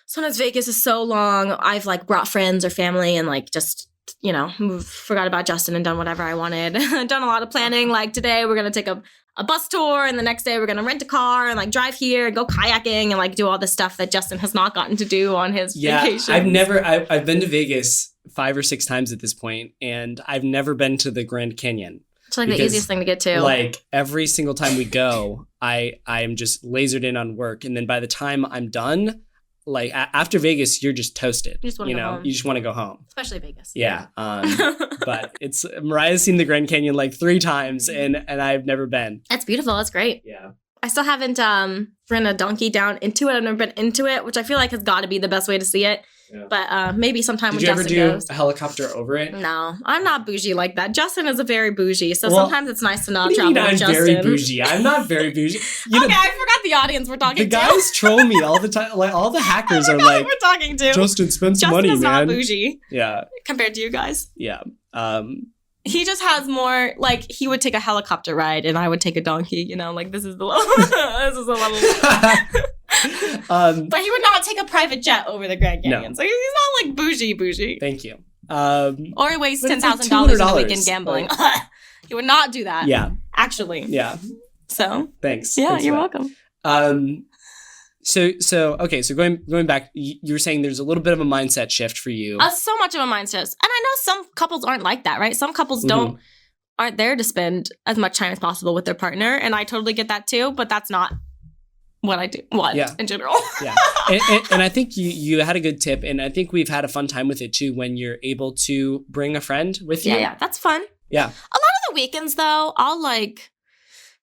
sometimes Vegas is so long, I've like brought friends or family and like just, forgot about Justin and done whatever I wanted. Done a lot of planning, like today we're going to take a bus tour, and the next day we're going to rent a car and like drive here and go kayaking and like do all this stuff that Justin has not gotten to do on his vacation. I've been to Vegas 5 or 6 times at this point, and I've never been to the Grand Canyon. It's like the easiest thing to get to. Like every single time we go, I am just lasered in on work. And then by the time I'm done, like after Vegas, you're just toasted. You just want to go home. You just want to go home. Especially Vegas. Yeah. But Mariah's seen the Grand Canyon like 3 times and I've never been. That's beautiful. That's great. Yeah. I still haven't ridden a donkey down into it. I've never been into it, which I feel like has got to be the best way to see it. Yeah. But maybe sometime when Justin goes. Did you ever do a helicopter over it? No, I'm not bougie like that. Justin is a very bougie, so sometimes it's nice to not travel with Justin. I'm very bougie. I'm not very bougie. Okay, I forgot the audience we're talking to. The guys troll me all the time. Like all the hackers are like, we're talking to. Justin, spend some money, man. Justin is not bougie. Yeah. Compared to you guys. Yeah. He just has more, like, he would take a helicopter ride and I would take a donkey, you know, like, this is the level. This is the level. But he would not take a private jet over the Grand Canyon. No. So he's not, like, bougie. Thank you. Or he wastes $10,000 in a weekend gambling. Like, he would not do that. Yeah. Actually. Yeah. So. Thanks. Yeah, you're welcome. So going back, you were saying there's a little bit of a mindset shift for you. So much of a mindset. And I know some couples aren't like that, right? Some couples aren't there to spend as much time as possible with their partner. And I totally get that too, but that's not what I do. In general. Yeah. And I think you had a good tip, and I think we've had a fun time with it too when you're able to bring a friend with you. Yeah, that's fun. Yeah. A lot of the weekends though,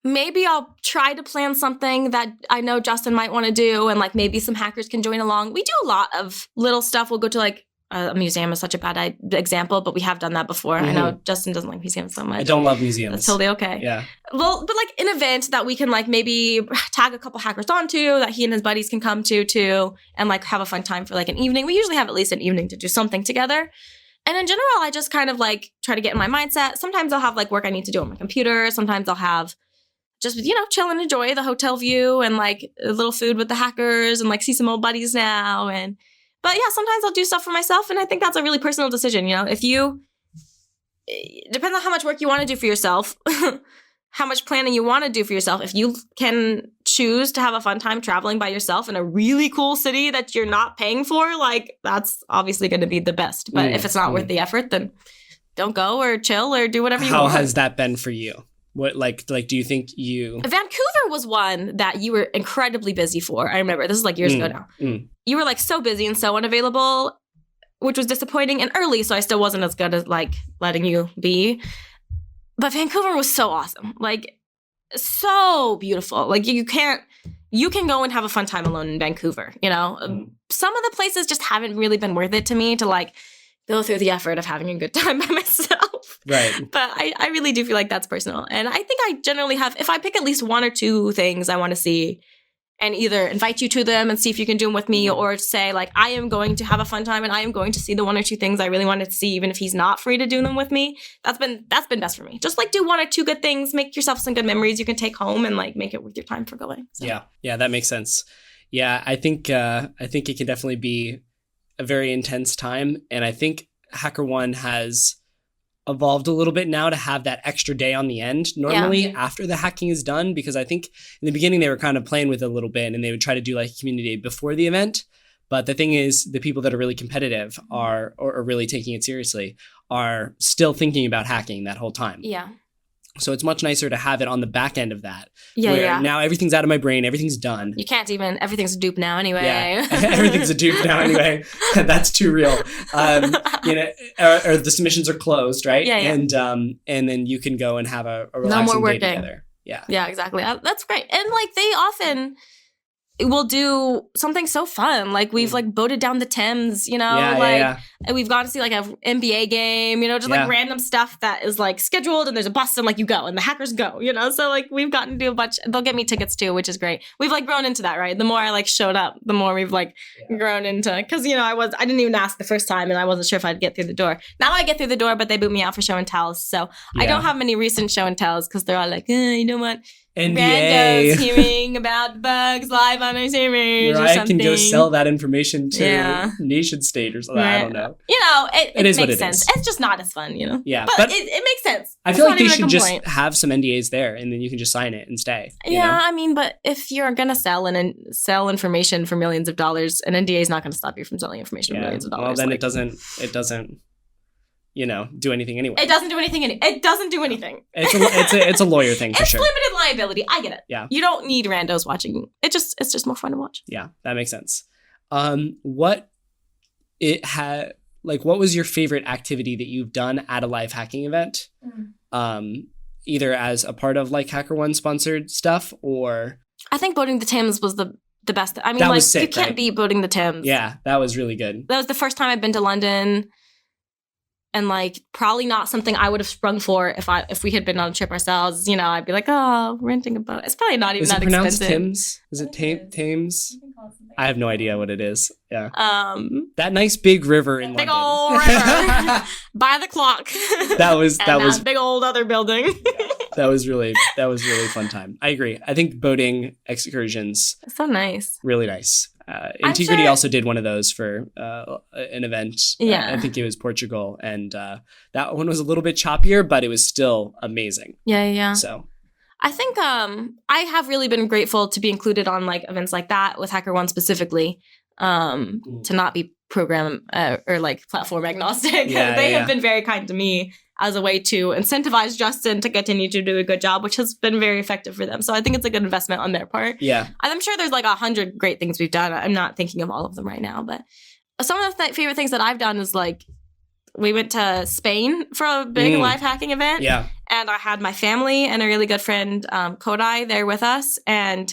maybe I'll try to plan something that I know Justin might want to do, and like maybe some hackers can join along. We do a lot of little stuff. We'll go to like a museum is such a bad example, but we have done that before. Mm-hmm. I know Justin doesn't like museums so much. I don't love museums. That's totally okay. Yeah. Well, but like an event that we can like maybe tag a couple hackers onto that he and his buddies can come to too, and like have a fun time for like an evening. We usually have at least an evening to do something together. And in general, I just kind of like try to get in my mindset. Sometimes I'll have like work I need to do on my computer. Sometimes I'll have just, you know, chill and enjoy the hotel view and like a little food with the hackers and like see some old buddies now. But yeah, sometimes I'll do stuff for myself. And I think that's a really personal decision. You know, it depends on how much work you want to do for yourself, how much planning you want to do for yourself. If you can choose to have a fun time traveling by yourself in a really cool city that you're not paying for, like that's obviously going to be the best. But if it's not worth the effort, then don't go or chill or do whatever you want. How has that been for you? What like do you think you... Vancouver was one that you were incredibly busy for. I remember. This is like years ago now. You were like so busy and so unavailable, which was disappointing and early, so I still wasn't as good as like letting you be. But Vancouver was so awesome. Like so beautiful. Like you can go and have a fun time alone in Vancouver, you know? Some of the places just haven't really been worth it to me to like go through the effort of having a good time by myself. Right. But I really do feel like that's personal. And I think I generally have, if I pick at least one or two things I want to see and either invite you to them and see if you can do them with me, or say like, I am going to have a fun time and I am going to see the one or two things I really wanted to see, even if he's not free to do them with me. That's been best for me. Just like do one or two good things, make yourself some good memories you can take home and like make it worth your time for going. So. Yeah, that makes sense. Yeah, I think it can definitely be a very intense time. And I think HackerOne has evolved a little bit now to have that extra day on the end normally after the hacking is done, because I think in the beginning they were kind of playing with it a little bit and they would try to do like a community day before the event. But the thing is, the people that are really competitive or really taking it seriously are still thinking about hacking that whole time. Yeah. So it's much nicer to have it on the back end of that. Yeah. Now everything's out of my brain. Everything's done. You can't even, everything's a dupe now anyway. Yeah. Everything's a dupe now anyway. That's too real. You know, or the submissions are closed, right? Yeah. And then you can go and have a relaxing day together. Yeah. Yeah, exactly. That's great. And like they often will do something so fun. Like we've like boated down the Thames, you know, and we've gone to see like an NBA game, you know, just like random stuff that is like scheduled and there's a bus and like you go and the hackers go, you know? So like we've gotten to do a bunch. They'll get me tickets too, which is great. We've like grown into that, right? The more I like showed up, the more we've like grown into, cause you know, I didn't even ask the first time and I wasn't sure if I'd get through the door. Now I get through the door, but they boot me out for show and tells. So I don't have many recent show and tells cause they're all like, you know what? NBA. Randos hearing about bugs live on our servers or something. I can go sell that information to nation state or something. Right. I don't know. You know, it makes sense. It's just not as fun, you know? Yeah. But it makes sense. I feel like they should just have some NDAs there and then you can just sign it and stay. You know? I mean, but if you're going to sell information for millions of dollars, an NDA is not going to stop you from selling information for millions of dollars. Well, then it doesn't, you know, do anything anyway. It doesn't do anything. It doesn't do anything. It's a lawyer thing for sure. It's limited liability. I get it. Yeah. You don't need randos watching. It's just more fun to watch. Yeah, that makes sense. What was your favorite activity that you've done at a live hacking event? Either as a part of like HackerOne sponsored stuff or I think boating the Thames was the best. I mean, That like, was sick, you can't right? beat boating the Thames. Yeah, that was really good. That was the first time I've been to London. And, like, probably not something I would have sprung for if we had been on a trip ourselves. You know, I'd be like, oh, renting a boat. It's probably not even Is that it pronounced expensive. Thames? Is it Thames? I have no idea what it is. Yeah. That nice big river in big London. old river by the clock. That was big old other building. that was really fun time. I agree. I think boating excursions So nice. really nice. I'm Integrity sure- also did one of those for an event. Yeah. I think it was Portugal, and that one was a little bit choppier, but it was still amazing. Yeah. So I think I have really been grateful to be included on like events like that with HackerOne specifically, to not be program or like platform agnostic. Yeah, They yeah. have been very kind to me as a way to incentivize Justin to continue to do a good job, which has been very effective for them. So I think it's a good investment on their part. yeah, I'm sure there's like 100 great things we've done. I'm not thinking of all of them right now, but some of the favorite things that I've done is like we went to Spain for a big life hacking event. yeah. And I had my family and a really good friend, Kodai, there with us. And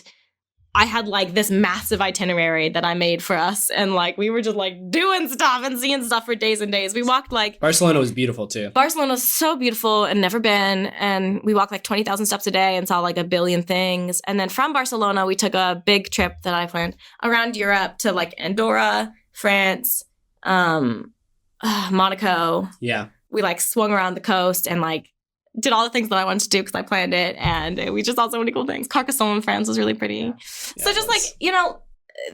I had like this massive itinerary that I made for us. And like we were just like doing stuff and seeing stuff for days and days. We walked like Barcelona was beautiful too. Barcelona was so beautiful and never been. And we walked like 20,000 steps a day and saw like a billion things. And then from Barcelona, we took a big trip that I planned around Europe to like Andorra, France, Monaco. Yeah, We like swung around the coast and like did all the things that I wanted to do because I planned it. And we just saw so many cool things. Carcassonne in France was really pretty. So just like, you know,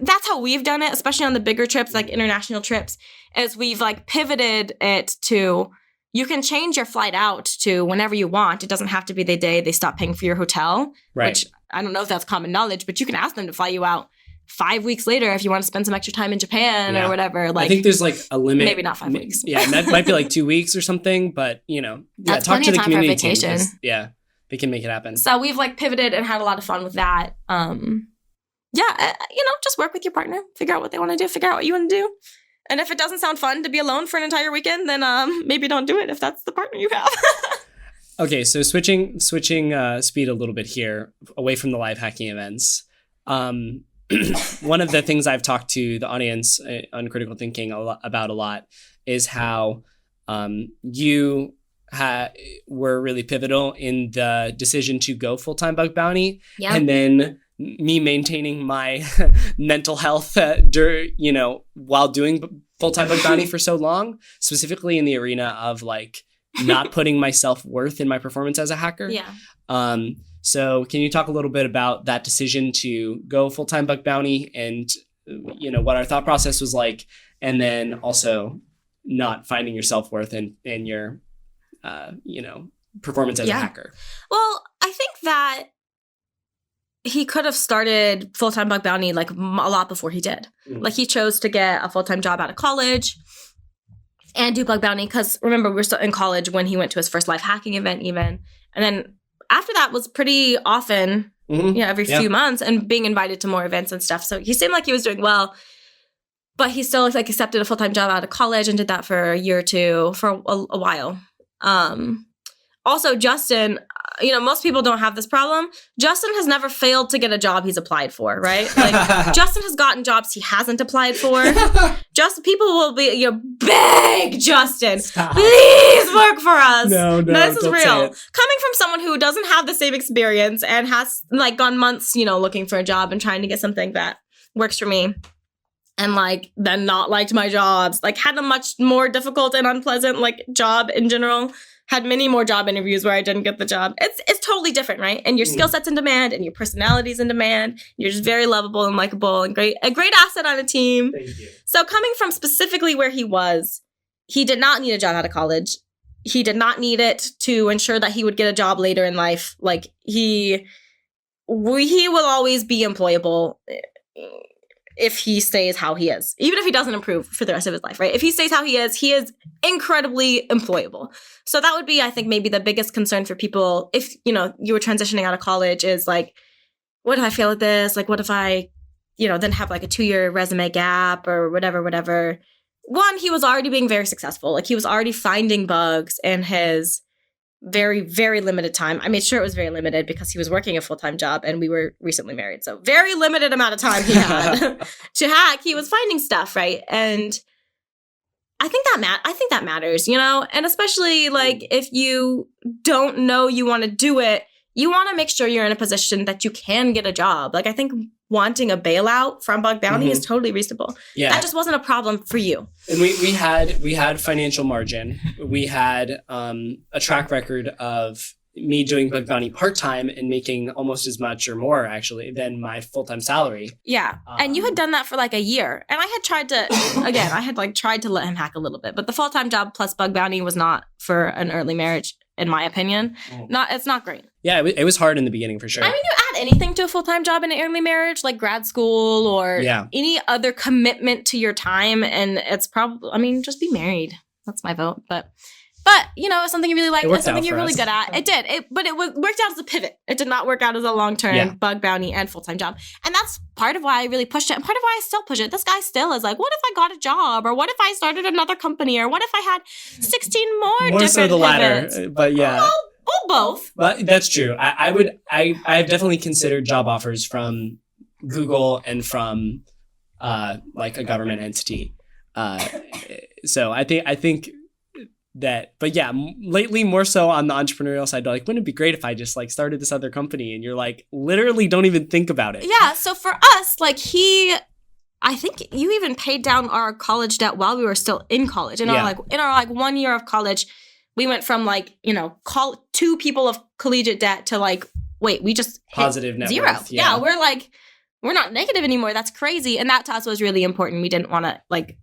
that's how we've done it, especially on the bigger trips, like international trips, is we've like pivoted it to you can change your flight out to whenever you want. It doesn't have to be the day they stop paying for your hotel, right. which I don't know if that's common knowledge, but you can ask them to fly you out 5 weeks later if you want to spend some extra time in Japan or whatever. Like, I think there's like a limit. Maybe not 5 weeks. Yeah, that might be like 2 weeks or something, but you know, That's talk plenty to of the time for a community team, vacation. 'cause, yeah, they can make it happen. So we've like pivoted and had a lot of fun with that. Just work with your partner, figure out what they want to do, figure out what you want to do. And if it doesn't sound fun to be alone for an entire weekend, then maybe don't do it if that's the partner you have. Okay, so switching speed a little bit here, away from the live hacking events. One of the things I've talked to the audience on Critical Thinking about a lot is how you were really pivotal in the decision to go full-time bug bounty, and then me maintaining my mental health while doing full-time bug bounty for so long, specifically in the arena of like not putting my self-worth in my performance as a hacker. Yeah. So can you talk a little bit about that decision to go full-time bug bounty and, you know, what our thought process was like, and then also not finding your self-worth and your, performance as a hacker? Well, I think that he could have started full-time bug bounty like a lot before he did. Like he chose to get a full-time job out of college and do bug bounty because remember, we were still in college when he went to his first live hacking event even. And then after that was pretty often, every few months and being invited to more events and stuff. So he seemed like he was doing well, but he still like accepted a full-time job out of college and did that for a year or two, for a while. Also, Justin, most people don't have this problem. Justin has never failed to get a job he's applied for, right? Like Justin has gotten jobs he hasn't applied for. People will be, beg Justin, Stop. Please work for us. No, this is don't say real. it. Coming from someone who doesn't have the same experience and has like gone months, looking for a job and trying to get something that works for me. And like then not liked my jobs, like had a much more difficult and unpleasant like job in general. Had many more job interviews where I didn't get the job. It's totally different, right? And your skill set's in demand and your personality's in demand. You're just very lovable and likable and a great asset on a team. Thank you. So coming from specifically where he was, he did not need a job out of college. He did not need it to ensure that he would get a job later in life. Like he will always be employable if he stays how he is, even if he doesn't improve for the rest of his life, right? If he stays how he is incredibly employable. So that would be, I think, maybe the biggest concern for people if, you were transitioning out of college is like, what if I fail at this? Like, what if I, then have like a 2-year resume gap or whatever. One, he was already being very successful. Like he was already finding bugs in his very, very limited time. I made sure it was very limited because he was working a full-time job and we were recently married. So very limited amount of time he had to hack. He was finding stuff, right? And I think that matters, you know? And especially like if you don't know you want to do it, you want to make sure you're in a position that you can get a job. Like I think wanting a bailout from bug bounty is totally reasonable. Yeah. That just wasn't a problem for you. And we had financial margin. We had a track record of me doing bug bounty part-time and making almost as much or more actually than my full-time salary. Yeah. And you had done that for like a year. And I had tried to let him hack a little bit, but the full-time job plus bug bounty was not for an early marriage, in my opinion. It's not great. Yeah, it was hard in the beginning for sure. I mean, you add anything to a full-time job in an early marriage, like grad school or any other commitment to your time. And it's probably, I mean, just be married. That's my vote. But you know, it's something you really like. It's something you're really good at. It did. But it worked out as a pivot. It did not work out as a long-term bug bounty and full-time job. And that's part of why I really pushed it. And part of why I still push it. This guy still is like, what if I got a job? Or what if I started another company? Or what if I had 16 more different so the pivots? latter. But yeah. Well, both. But that's true. I've definitely considered job offers from Google and from like a government entity. So I think that, but yeah, lately more so on the entrepreneurial side, like, wouldn't it be great if I just like started this other company? And you're like, literally don't even think about it. Yeah. So for us, like I think you even paid down our college debt while we were still in college. In our 1 year of college, we went from like, you know, 2 people of collegiate debt to like, wait, we just positive net zero. worth. Yeah. We're not negative anymore. That's crazy. And that to us was really important. We didn't want to like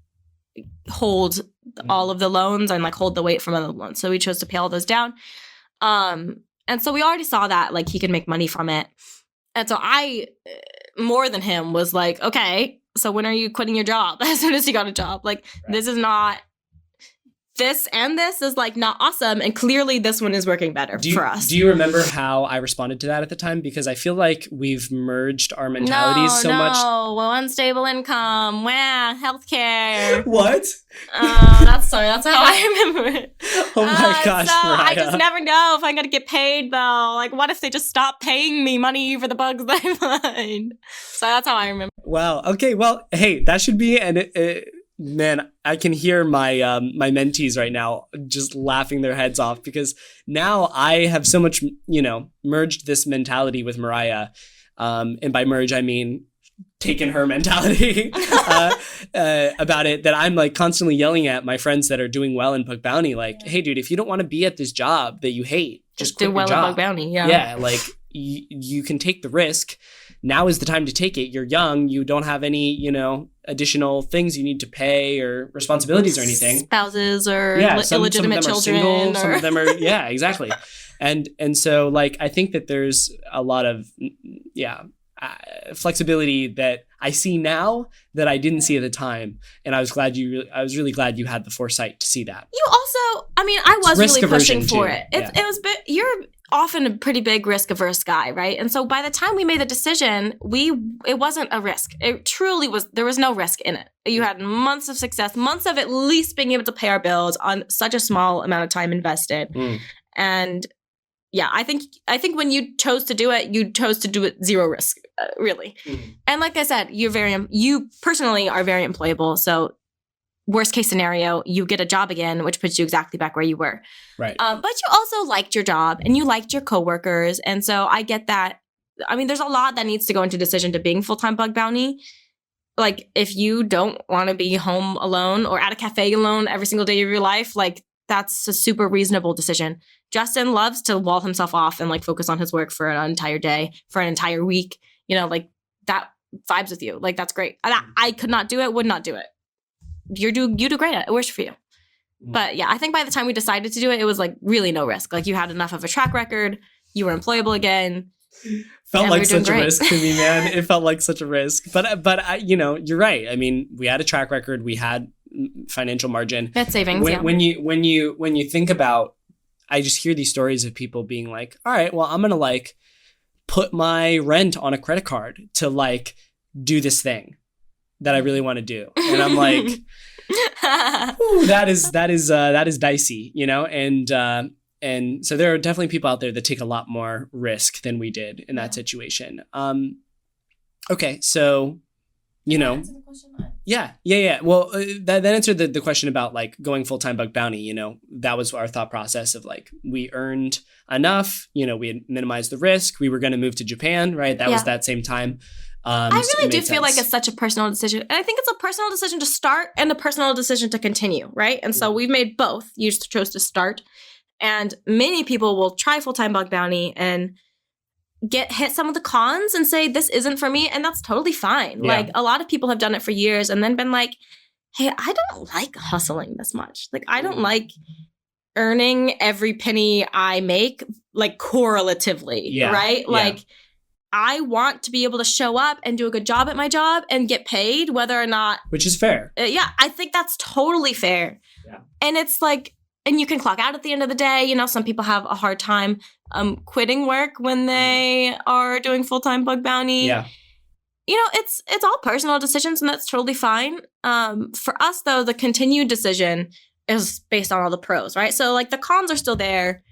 hold all of the loans and like hold the weight from other loans. So we chose to pay all those down. And so we already saw that like he could make money from it. And so I, more than him, was like, okay, so when are you quitting your job? As soon as he got a job, like this is not, this is like not awesome. And clearly this one is working better for us. Do you remember how I responded to that at the time? Because I feel like we've merged our mentalities so much. No, unstable income, healthcare. What? That's how I remember it. Oh my gosh, so Mariah. I just never know if I'm going to get paid though. Like what if they just stop paying me money for the bugs that I find? So that's how I remember. Wow. Okay. Well, hey, that should be man, I can hear my my mentees right now just laughing their heads off because now I have so much, you know, merged this mentality with Mariah. And by merge, I mean taken her mentality about it, that I'm like constantly yelling at my friends that are doing well in bug bounty. Like, hey, dude, if you don't want to be at this job that you hate, just quit do well your job. in bug bounty. Yeah. Yeah. Like you can take the risk. Now is the time to take it. You're young. You don't have any, you know, additional things you need to pay or responsibilities or anything. Spouses or some illegitimate of them children. Are single, some of them are, yeah, exactly. And so like, I think that there's a lot of, flexibility that I see now that I didn't see at the time. And I was really glad you had the foresight to see that. You also, I mean, I was really pushing for it. Yeah. You're often a pretty big risk averse guy, right? And so by the time we made the decision, it wasn't a risk. It truly was, there was no risk in it. You had months of success, months of at least being able to pay our bills on such a small amount of time invested. And yeah, I think when you chose to do it, you chose to do it zero risk, really. And like I said, you personally are very employable. So worst case scenario, you get a job again, which puts you exactly back where you were. Right. But you also liked your job and you liked your coworkers. And so I get that. I mean, there's a lot that needs to go into decision to being full-time bug bounty. Like if you don't want to be home alone or at a cafe alone every single day of your life, like that's a super reasonable decision. Justin loves to wall himself off and like focus on his work for an entire day, for an entire week. You know, like that vibes with you. Like that's great. I could not do it, would not do it. You do great at it. It works for you. But yeah, I think by the time we decided to do it, it was like really no risk. Like you had enough of a track record. You were employable again. Felt like such a risk to me, man. It felt like such a risk. But I, you know, you're right. I mean, we had a track record. We had financial margin. Net savings. When you think about, I just hear these stories of people being like, all right, well, I'm going to like put my rent on a credit card to like do this thing that I really want to do. And I'm like, ooh, that is dicey, you know? And And so there are definitely people out there that take a lot more risk than we did in that situation. Okay, so, yeah. Well, that answered the question about like going full-time bug bounty. That was our thought process of like, we earned enough, we had minimized the risk. We were going to move to Japan, right? That was that same time. I really do feel like it's such a personal decision. And I think it's a personal decision to start and a personal decision to continue, right? And so we've made both. You just chose to start. And many people will try full-time bug bounty and hit some of the cons and say, this isn't for me. And that's totally fine. Yeah. Like a lot of people have done it for years and then been like, hey, I don't like hustling this much. Like, I don't like earning every penny I make, like correlatively, right? Yeah. Like, I want to be able to show up and do a good job at my job and get paid whether or not. Which is fair. I think that's totally fair. Yeah. And it's like, and you can clock out at the end of the day. Some people have a hard time quitting work when they are doing full-time bug bounty. Yeah. It's all personal decisions, and that's totally fine. For us, though, the continued decision is based on all the pros, right? So, like, the cons are still there.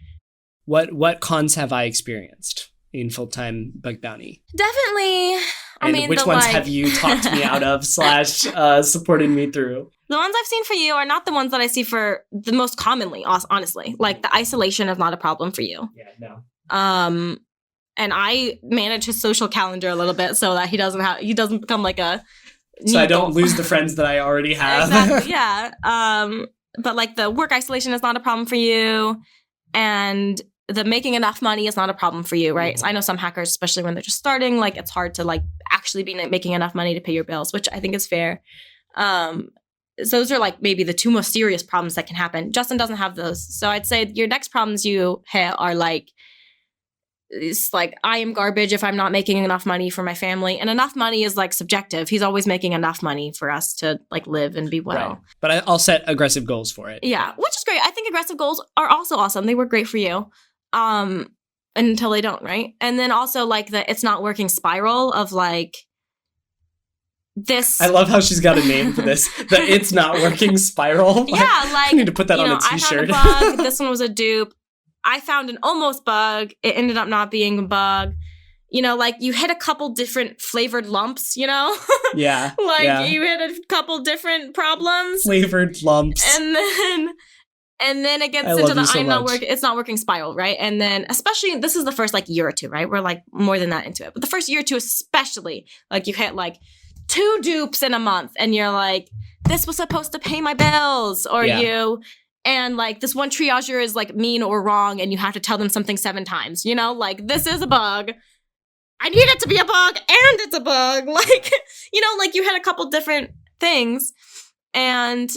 What cons have I experienced in full-time bug bounty? Definitely. Which ones have you talked me out of / supported me through? The ones I've seen for you are not the ones that I see for the most commonly, honestly. Like, the isolation is not a problem for you. Yeah, no. And I manage his social calendar a little bit so that he doesn't become like a So I don't lose the friends that I already have. Exactly, yeah. But like the work isolation is not a problem for you. And the making enough money is not a problem for you, right? Mm-hmm. So I know some hackers, especially when they're just starting, like it's hard to like actually be making enough money to pay your bills, which I think is fair. So those are like maybe the two most serious problems that can happen. Justin doesn't have those. So I'd say your next problems you have are like, it's like, I am garbage if I'm not making enough money for my family. And enough money is like subjective. He's always making enough money for us to like live and be well. Right. But I'll set aggressive goals for it. Yeah, which is great. I think aggressive goals are also awesome. They work great for you. Until they don't, right? And then also like the it's not working spiral of like this. I love how she's got a name for this. The it's not working spiral. Yeah, like I need to put that on a t-shirt. I found a bug. This one was a dupe. I found an almost bug. It ended up not being a bug. Like you hit a couple different flavored lumps, Yeah. You hit a couple different problems. Flavored lumps. And then it gets into the it's not working spiral, right? And then especially this is the first like year or two, right? We're like more than that into it. But the first year or two especially, like you hit like 2 dupes in a month and you're like, this was supposed to pay my bills. Or and like this one triager is like mean or wrong and you have to tell them something 7 times, like this is a bug. I need it to be a bug and it's a bug. Like, like you had a couple different things and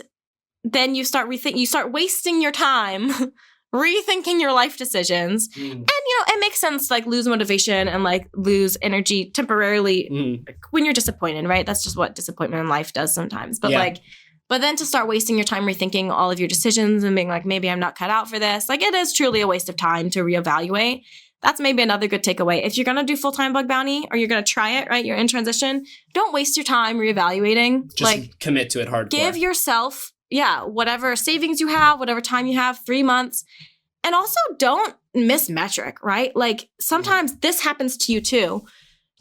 then you start wasting your time rethinking your life decisions. And, it makes sense to like lose motivation and like lose energy temporarily when you're disappointed, right? That's just what disappointment in life does sometimes. But but then to start wasting your time rethinking all of your decisions and being like, maybe I'm not cut out for this. Like it is truly a waste of time to reevaluate. That's maybe another good takeaway. If you're going to do full-time bug bounty or you're going to try it, right? You're in transition. Don't waste your time reevaluating. Just like commit to it hardcore. Give yourself, whatever savings you have, whatever time you have, 3 months. And also don't miss metric, right? Like sometimes this happens to you too.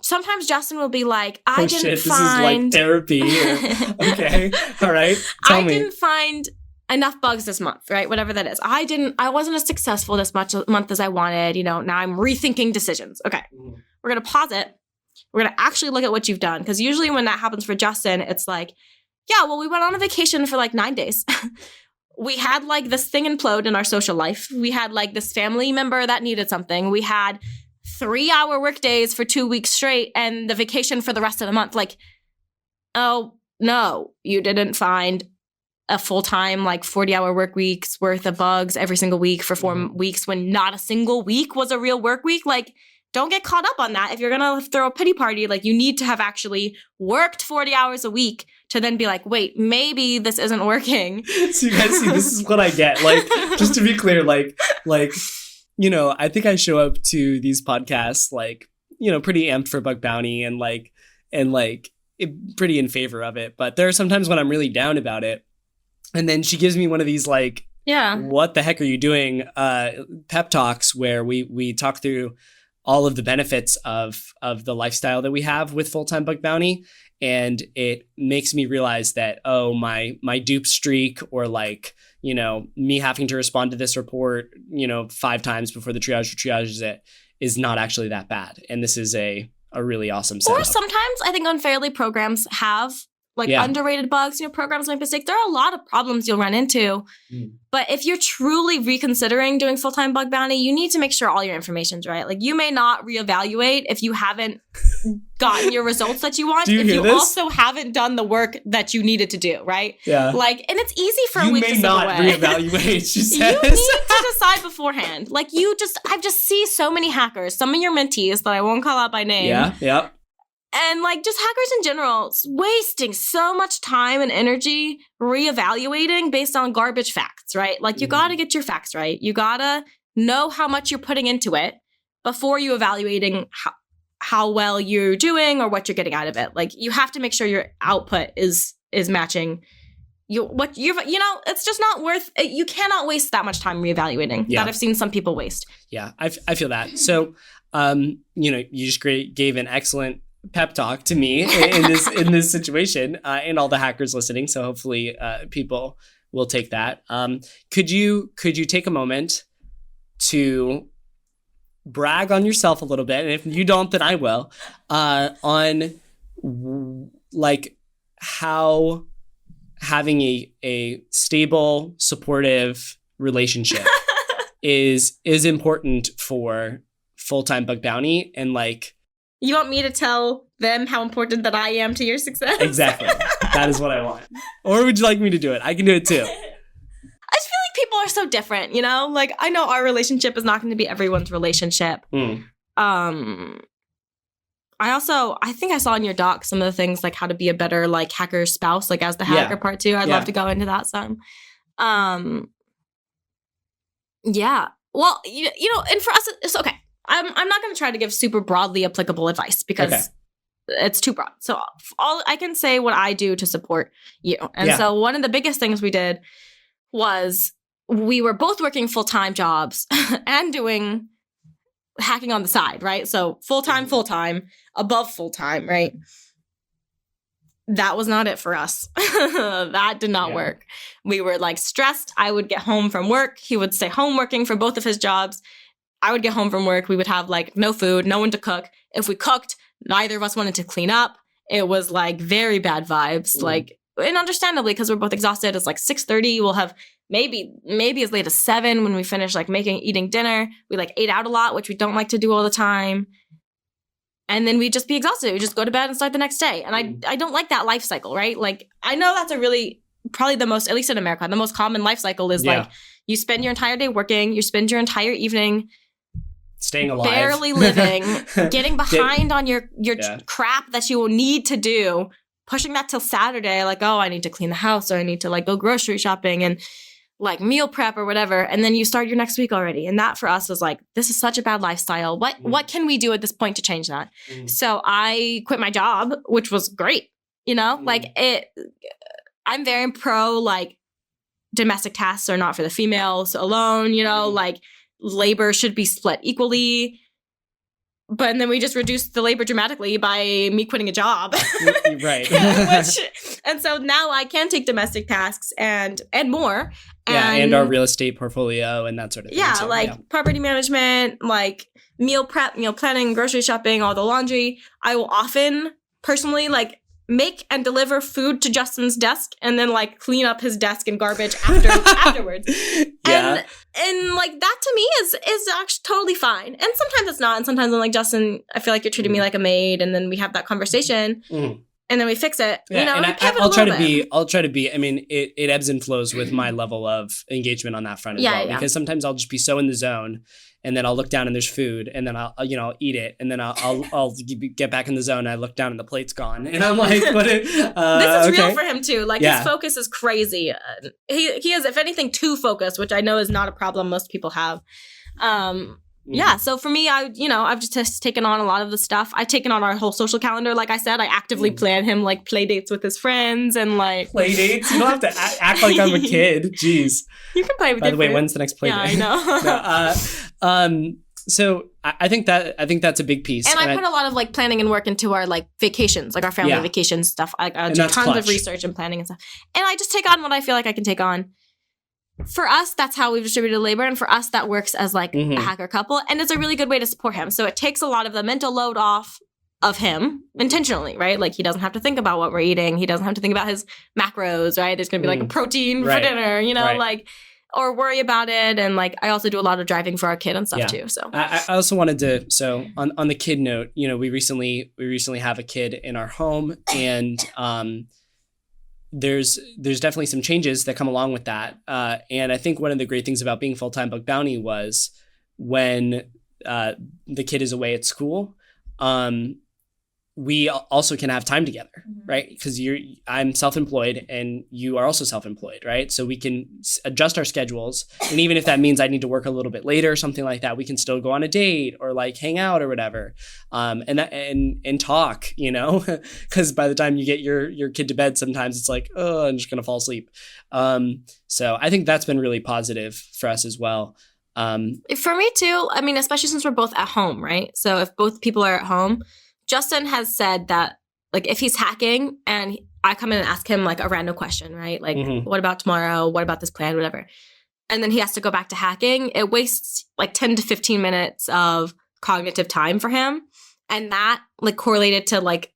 Sometimes Justin will be like, this is like therapy. Okay. All right. Tell me. I didn't find enough bugs this month, right? Whatever that is. I wasn't as successful this month as I wanted. Now I'm rethinking decisions. Okay. We're going to pause it. We're going to actually look at what you've done. Because usually when that happens for Justin, it's like, we went on a vacation for like 9 days. We had like this thing implode in our social life. We had like this family member that needed something. We had 3-hour work days for 2 weeks straight and the vacation for the rest of the month. Like, oh no, you didn't find a full-time like 40-hour work week's worth of bugs every single week for 4 weeks when not a single week was a real work week. Like, don't get caught up on that. If you're going to throw a pity party, like you need to have actually worked 40 hours a week to then be like, wait, maybe this isn't working. So you guys see, this is what I get. Like, just to be clear, like, I think I show up to these podcasts, like, pretty amped for bug bounty and pretty in favor of it. But there are some times when I'm really down about it. And then she gives me one of these, like, Yeah. what the heck are you doing? Pep talks where we talk through all of the benefits of the lifestyle that we have with full-time bug bounty. And it makes me realize that, oh, my dupe streak, or like, you know, me having to respond to this report, you know, 5 times before the triages it, is not actually that bad. And this is a really awesome setup. Or sometimes I think unfairly programs have like underrated bugs, you know, programs make mistakes. There are a lot of problems you'll run into. But if you're truly reconsidering doing full-time bug bounty, you need to make sure all your information's right. Like, you may not reevaluate if you haven't gotten your results that you want. Do you if hear you this? Also haven't done the work that you needed to do, right? Yeah. Like, and it's easy for a you week to may slip not away. reevaluate, she says. You need to decide beforehand. Like, I just see so many hackers, some of your mentees that I won't call out by name. Yeah. And like just hackers in general, wasting so much time and energy reevaluating based on garbage facts, right? Like, you got to get your facts right. You got to know how much you're putting into it before you evaluating how well you're doing or what you're getting out of it. Like, you have to make sure your output is matching it's just not worth it. You cannot waste that much time reevaluating that I've seen some people waste. Yeah, I feel that. So, you know, you just gave an excellent pep talk to me in this situation, and all the hackers listening. So hopefully people will take that. Could you take a moment to brag on yourself a little bit? And if you don't, then I will, on like how having a stable, supportive relationship is important for full-time bug bounty. And like, you want me to tell them how important that I am to your success? Exactly. That is what I want. Or would you like me to do it? I can do it too. I just feel like people are so different, you know? Like, I know our relationship is not going to be everyone's relationship. I think I saw in your doc some of the things like how to be a better like hacker spouse, like as the hacker part too. I'd love to go into that some. Well, you know, and for us, it's okay. I'm not going to try to give super broadly applicable advice because it's too broad. So all I can say what I do to support you. And so one of the biggest things we did was we were both working full-time jobs and doing hacking on the side, right? So full-time, above full-time, right? That was not it for us. That did not work. We were like stressed. I would get home from work. He would stay home working for both of his jobs. I would get home from work. We would have like no food, no one to cook. If we cooked, neither of us wanted to clean up. It was like very bad vibes. Like, and understandably, because we're both exhausted, it's like 6:30. We'll have maybe as late as 7 when we finish like eating dinner. We like ate out a lot, which we don't like to do all the time. And then we'd just be exhausted. We just go to bed and start the next day. And I don't like that life cycle, right? Like, I know that's a really, probably the most, at least in America, the most common life cycle is like, you spend your entire day working, you spend your entire evening staying alive, barely living, getting behind on your crap that you will need to do, pushing that till Saturday, like, oh, I need to clean the house, or I need to like go grocery shopping and like meal prep or whatever. And then you start your next week already. And that for us was like, this is such a bad lifestyle. What can we do at this point to change that? So I quit my job, which was great. You know, like I'm very pro like domestic tasks are not for the females alone, you know, like labor should be split equally. But then we just reduced the labor dramatically by me quitting a job. Right. And so now I can take domestic tasks and more. And our real estate portfolio and that sort of thing. Yeah, like property management, like meal prep, meal planning, grocery shopping, all the laundry. I will often personally like make and deliver food to Justin's desk and then like clean up his desk and garbage afterwards. And like that to me is actually totally fine. And sometimes it's not. And sometimes I'm like, Justin, I feel like you're treating me like a maid. And then we have that conversation. And then we fix it. Yeah, you know, and I'll try to be, I mean, it ebbs and flows with my level of engagement on that front as well. Because sometimes I'll just be so in the zone and then I'll look down and there's food and then I'll eat it. And then I'll get back in the zone. And I look down and the plate's gone. And I'm like, this is real for him too. Like his focus is crazy. He is, if anything, too focused, which I know is not a problem most people have. Yeah. So for me, I've just taken on a lot of the stuff. I've taken on our whole social calendar. Like I said, I actively plan him like play dates with his friends and like play dates. You don't have to act like I'm a kid. Jeez. You can play with. By the way, when's the next play date? Yeah, I know. So I think that's a big piece. And I put a lot of like planning and work into our like vacations, like our family vacation stuff. I do tons of research and planning and stuff. And I just take on what I feel like I can take on. For us, that's how we've distributed labor. And for us, that works as like a hacker couple. And it's a really good way to support him. So it takes a lot of the mental load off of him intentionally, right? Like he doesn't have to think about what we're eating. He doesn't have to think about his macros, right? There's going to be like a protein for dinner, like, or worry about it. And like, I also do a lot of driving for our kid and stuff too. So I also wanted to, on the kid note, we recently have a kid in our home, and there's definitely some changes that come along with that. And I think one of the great things about being full-time Bug Bounty was when the kid is away at school, we also can have time together, right? Because I'm self-employed and you are also self-employed, right? So we can adjust our schedules. And even if that means I need to work a little bit later or something like that, we can still go on a date or like hang out or whatever. And talk, because by the time you get your kid to bed, sometimes it's like, oh, I'm just going to fall asleep. So I think that's been really positive for us as well. For me too. I mean, especially since we're both at home, right? So if both people are at home, Justin has said that, like, if he's hacking and I come in and ask him, like, a random question, right? Like, what about tomorrow? What about this plan? Whatever. And then he has to go back to hacking. It wastes, like, 10 to 15 minutes of cognitive time for him. And that, like, correlated to, like,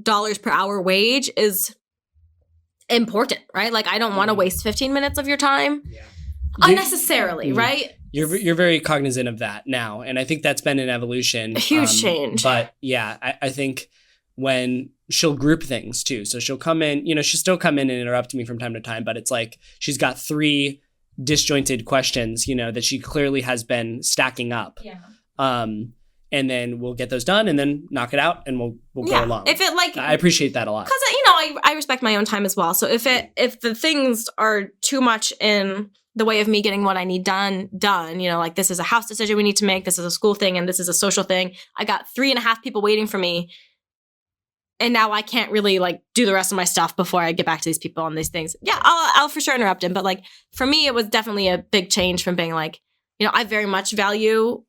dollars per hour wage is important, right? Like, I don't want to waste 15 minutes of your time unnecessarily, right? You're very cognizant of that now, and I think that's been an evolution. A huge change. But yeah, I think when she'll group things too. So she'll come in, she'll still come in and interrupt me from time to time, but it's like she's got 3 disjointed questions, that she clearly has been stacking up. Yeah. And then we'll get those done and then knock it out and we'll go along. If it like, I appreciate that a lot. Because, I respect my own time as well. So if the things are too much in the way of me getting what I need done, like this is a house decision we need to make, this is a school thing, and this is a social thing. I got 3.5 people waiting for me. And now I can't really like do the rest of my stuff before I get back to these people on these things. Yeah, I'll for sure interrupt him. But like for me, it was definitely a big change from being like, I very much value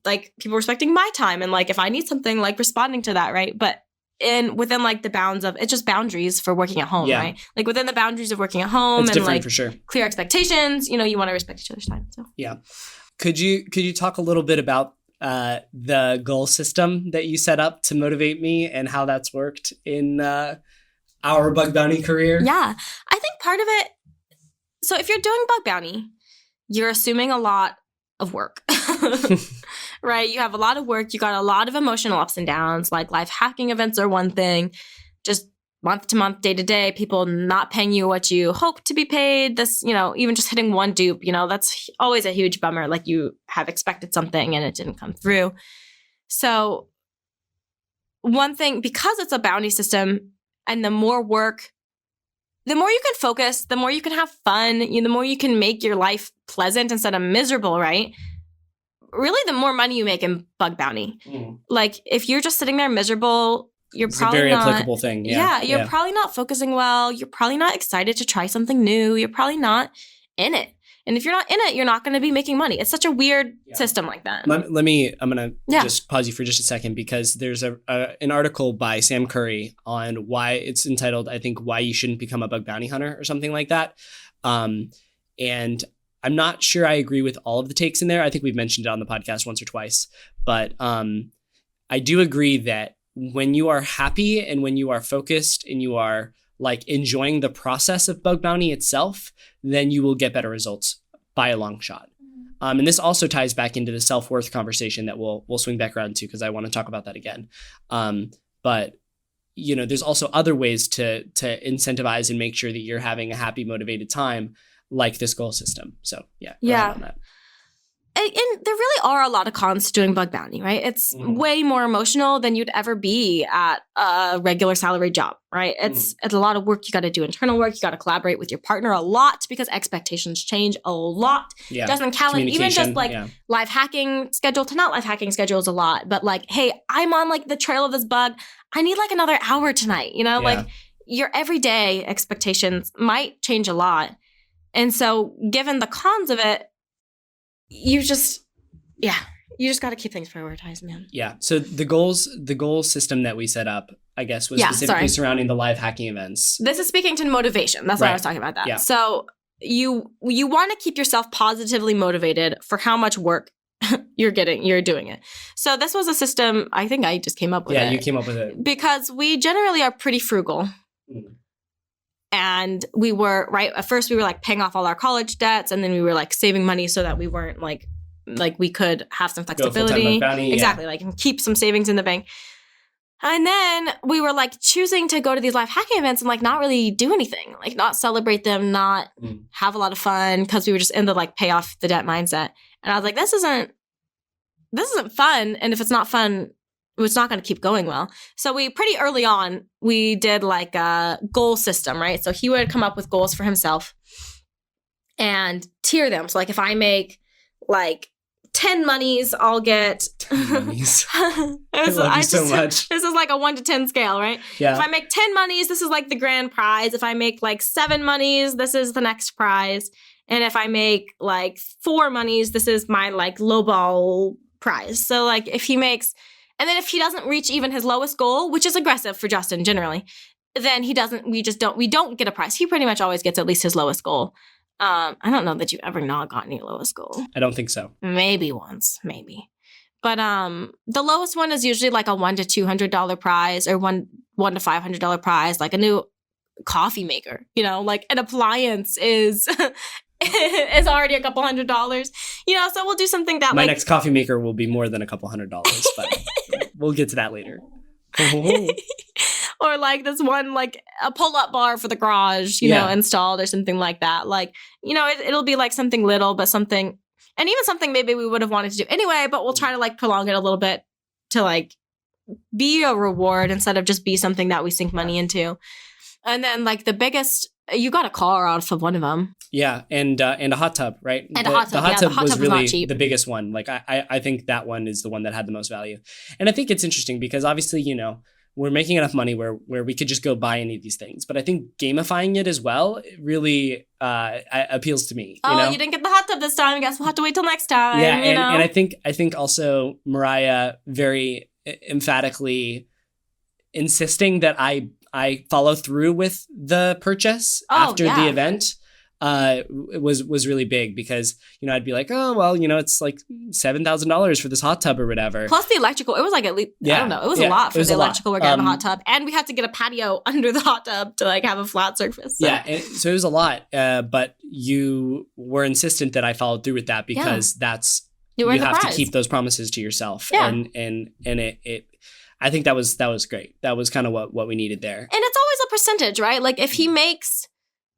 like people respecting my time. And like if I need something, like responding to that, right? But within like the bounds of, it's just boundaries for working at home, right? Like within the boundaries of working at home, it's and like for sure. Clear expectations, you want to respect each other's time. So yeah. Could you talk a little bit about the goal system that you set up to motivate me and how that's worked in our Bug Bounty career? Yeah. I think part of it, so if you're doing Bug Bounty, you're assuming a lot of work. Right? You have a lot of work. You got a lot of emotional ups and downs. Like live hacking events are one thing. Just month to month, day to day, people not paying you what you hope to be paid. This, even just hitting one dupe, that's always a huge bummer. Like you have expected something and it didn't come through. So one thing, because it's a bounty system and the more work, the more you can focus, the more you can have fun, the more you can make your life pleasant instead of miserable, right? Really, the more money you make in Bug Bounty. Like, if you're just sitting there miserable, it's probably a very applicable thing. Yeah, you're probably not focusing well. You're probably not excited to try something new. You're probably not in it. And if you're not in it, you're not going to be making money. It's such a weird system like that. I'm going to just pause you for just a second because there's an article by Sam Curry on why it's entitled, I think, Why You Shouldn't Become a Bug Bounty Hunter or something like that. And I'm not sure I agree with all of the takes in there. I think we've mentioned it on the podcast once or twice, but I do agree that when you are happy and when you are focused and you are like enjoying the process of Bug Bounty itself, then you will get better results by a long shot. And this also ties back into the self-worth conversation that we'll swing back around to because I want to talk about that again. But there's also other ways to incentivize and make sure that you're having a happy, motivated time, like this goal system. So yeah. Yeah. and there really are a lot of cons to doing bug bounty, right? It's way more emotional than you'd ever be at a regular salary job, right? It's a lot of work. You got to do internal work. You got to collaborate with your partner a lot because expectations change a lot. Yeah. It doesn't count. Even just like live hacking schedule to not live hacking schedule is a lot. But like, hey, I'm on like the trail of this bug. I need like another hour tonight. Like your everyday expectations might change a lot. And so given the cons of it, you just got to keep things prioritized, man. Yeah. So the goal system that we set up, I guess, was specifically surrounding the live hacking events. This is speaking to motivation. That's why I was talking about that. Yeah. So you want to keep yourself positively motivated for how much work you're doing it. So this was a system, I think I just came up with it. Yeah, you came up with it. Because we generally are pretty frugal. And we were, right, at first we were like paying off all our college debts, and then we were like saving money so that we weren't like we could have some flexibility. Exactly, like and keep some savings in the bank. And then we were like choosing to go to these live hacking events and like not really do anything, like not celebrate them, not have a lot of fun, because we were just in the like pay off the debt mindset. And I was like, this isn't fun. And if it's not fun, it's not going to keep going well. So we pretty early on, we did like a goal system, right? So he would come up with goals for himself and tier them. So like if I make like 10 monies, I'll get 10 monies. I love you so much. This is like a 1 to 10 scale, right? Yeah. If I make 10 monies, this is like the grand prize. If I make like 7 monies, this is the next prize. And if I make like 4 monies, this is my like lowball prize. So like if he makes, and then if he doesn't reach even his lowest goal, which is aggressive for Justin generally, then we don't get a prize. He pretty much always gets at least his lowest goal. I don't know that you've ever not gotten your lowest goal. I don't think so. Maybe once, maybe. But the lowest one is usually like a $100 to $200 prize, or $100 to $500 prize, like a new coffee maker. Like an appliance is is already a couple $100. So we'll do something that my next coffee maker will be more than a couple $100, but we'll get to that later. Or like this one, like a pull-up bar for the garage, installed or something like that. Like, it'll be like something little, but something, and even something maybe we would have wanted to do anyway, but we'll try to like prolong it a little bit to like be a reward instead of just be something that we sink money into. And then like the biggest, you got a car off of one of them. Yeah, and a hot tub, right? And a hot tub. The hot tub was really not cheap. The biggest one. Like I think that one is the one that had the most value. And I think it's interesting because obviously, we're making enough money where we could just go buy any of these things. But I think gamifying it as well really appeals to me. You didn't get the hot tub this time. I guess we'll have to wait till next time. Yeah, and I think also Mariah very emphatically insisting that I follow through with the purchase after the event was really big, because I'd be like, oh well, it's like $7,000 for this hot tub or whatever, plus the electrical. It was like at least I don't know, it was a lot for the electrical work out of the hot tub, and we had to get a patio under the hot tub to like have a flat surface. So. So it was a lot, but you were insistent that I followed through with that because that's you have to keep those promises to yourself, and it I think that was great. That was kind of what we needed there. And it's always a percentage, right? Like if he makes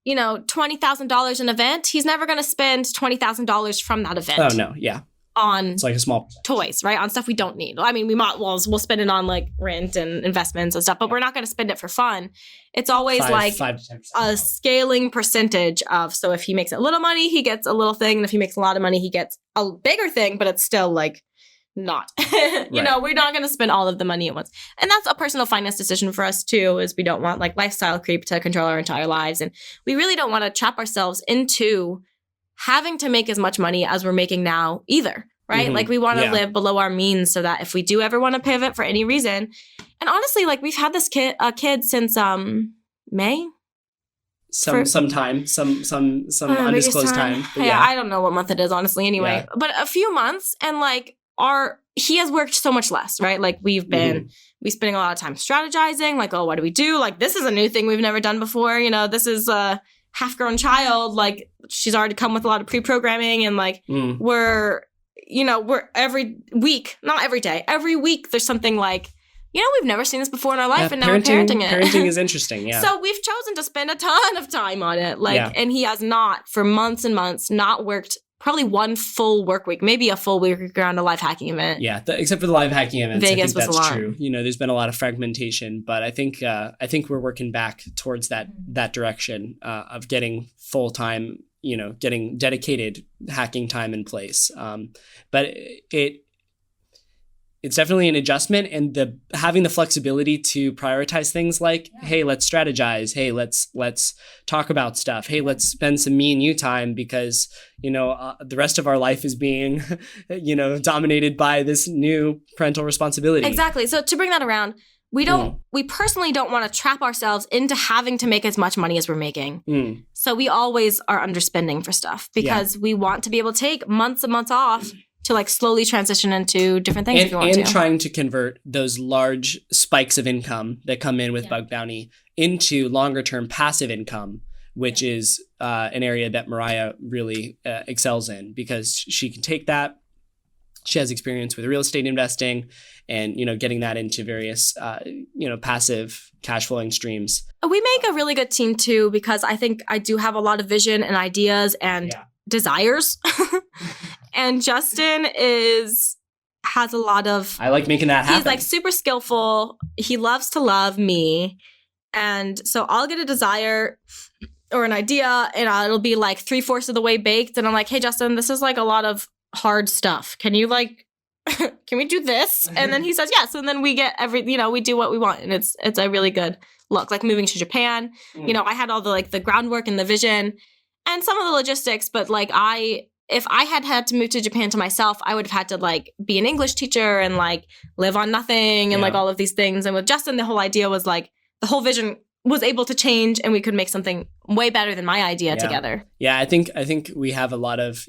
$20,000 an event, he's never going to spend $20,000 from that event. Oh no, yeah. On it's like a small percentage. Toys, right? On stuff we don't need. I mean, we'll spend it on like rent and investments and stuff, but we're not going to spend it for fun. It's always 5 to 10%. A scaling percentage of. So if he makes a little money, he gets a little thing, and if he makes a lot of money, he gets a bigger thing. But it's still like not. We're not going to spend all of the money at once. And that's a personal finance decision for us too, is we don't want like lifestyle creep to control our entire lives. And we really don't want to trap ourselves into having to make as much money as we're making now either, right? Mm-hmm. Like we want to live below our means so that if we do ever want to pivot for any reason, and honestly, like we've had this kid since May. Some undisclosed time. Yeah, I don't know what month it is, honestly, anyway. Yeah. But a few months, and like he has worked so much less, right? Like we spending a lot of time strategizing, like, oh, what do we do? Like this is a new thing we've never done before. This is a half-grown child. Like she's already come with a lot of pre-programming, and like we're every week, not every day, every week there's something like, we've never seen this before in our life, and now we're parenting it. Parenting is interesting, yeah. So we've chosen to spend a ton of time on it, and he has not, for months and months, not worked probably one full work week, maybe a full week around a life hacking event. Yeah, except for the live hacking events. Vegas I think was that's a lot. true. You know, there's been a lot of fragmentation, but I think we're working back towards that direction of getting full-time, you know, getting dedicated hacking time in place. But it's definitely an adjustment, and having the flexibility to prioritize things like, hey, let's strategize. Hey, let's talk about stuff. Hey, let's spend some me and you time because, you know, the rest of our life is being, you know, dominated by this new parental responsibility. Exactly. So to bring that around, we personally don't want to trap ourselves into having to make as much money as we're making. So we always are underspending for stuff because we want to be able to take months and months off to like slowly transition into different things if you want to. And trying to convert those large spikes of income that come in with Bug Bounty into longer term passive income, which is an area that Mariah really excels in because she can take that. She has experience with real estate investing and, you know, getting that into various, you know, passive cash flowing streams. We make a really good team too, because I think I do have a lot of vision and ideas and desires. And Justin has a lot of... I like making that happen. He's like super skillful. He loves to love me. And so I'll get a desire or an idea and it'll be like 3/4 of the way baked. And I'm like, hey, Justin, this is like a lot of hard stuff. Can you like, can we do this? And then he says, yes. And then we get we do what we want. And it's a really good look, like moving to Japan. You know, I had all the like the groundwork and the vision and some of the logistics, but like if I had to move to Japan to myself, I would have had to like be an English teacher and like live on nothing and like all of these things. And with Justin, the whole idea was like the whole vision was able to change and we could make something way better than my idea together. Yeah, I think you have a lot of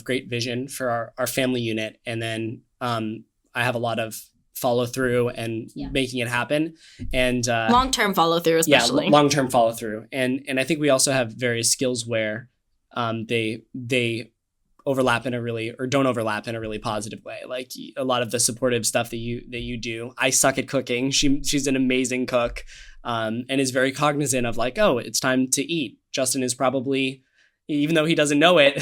great vision for our family unit. And then I have a lot of follow through and making it happen. And long-term follow through, especially. Yeah, long-term follow through. And I think we also have various skills where they overlap don't overlap in a really positive way. Like a lot of the supportive stuff that you do. I suck at cooking. She's an amazing cook, and is very cognizant of like, oh, it's time to eat. Justin is probably, even though he doesn't know it,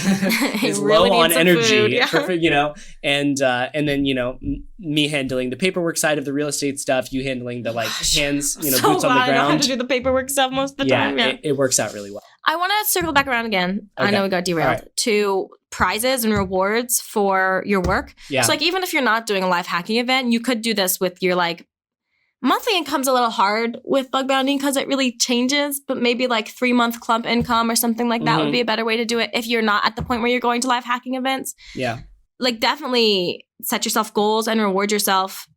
is really low on energy, food, you know, and then, you know, me handling the paperwork side of the real estate stuff, you handling the like hands, you know, so boots on the ground. I know how to do the paperwork stuff most of the time. Yeah, it works out really well. I want to circle back around again. Okay. I know we got derailed to prizes and rewards for your work. Yeah. So like, even if you're not doing a live hacking event, you could do this with your like monthly income's a little hard with Bug Bounty because it really changes, but maybe like 3-month clump income or something like that would be a better way to do it if you're not at the point where you're going to live hacking events. Yeah. Like definitely set yourself goals and reward yourself.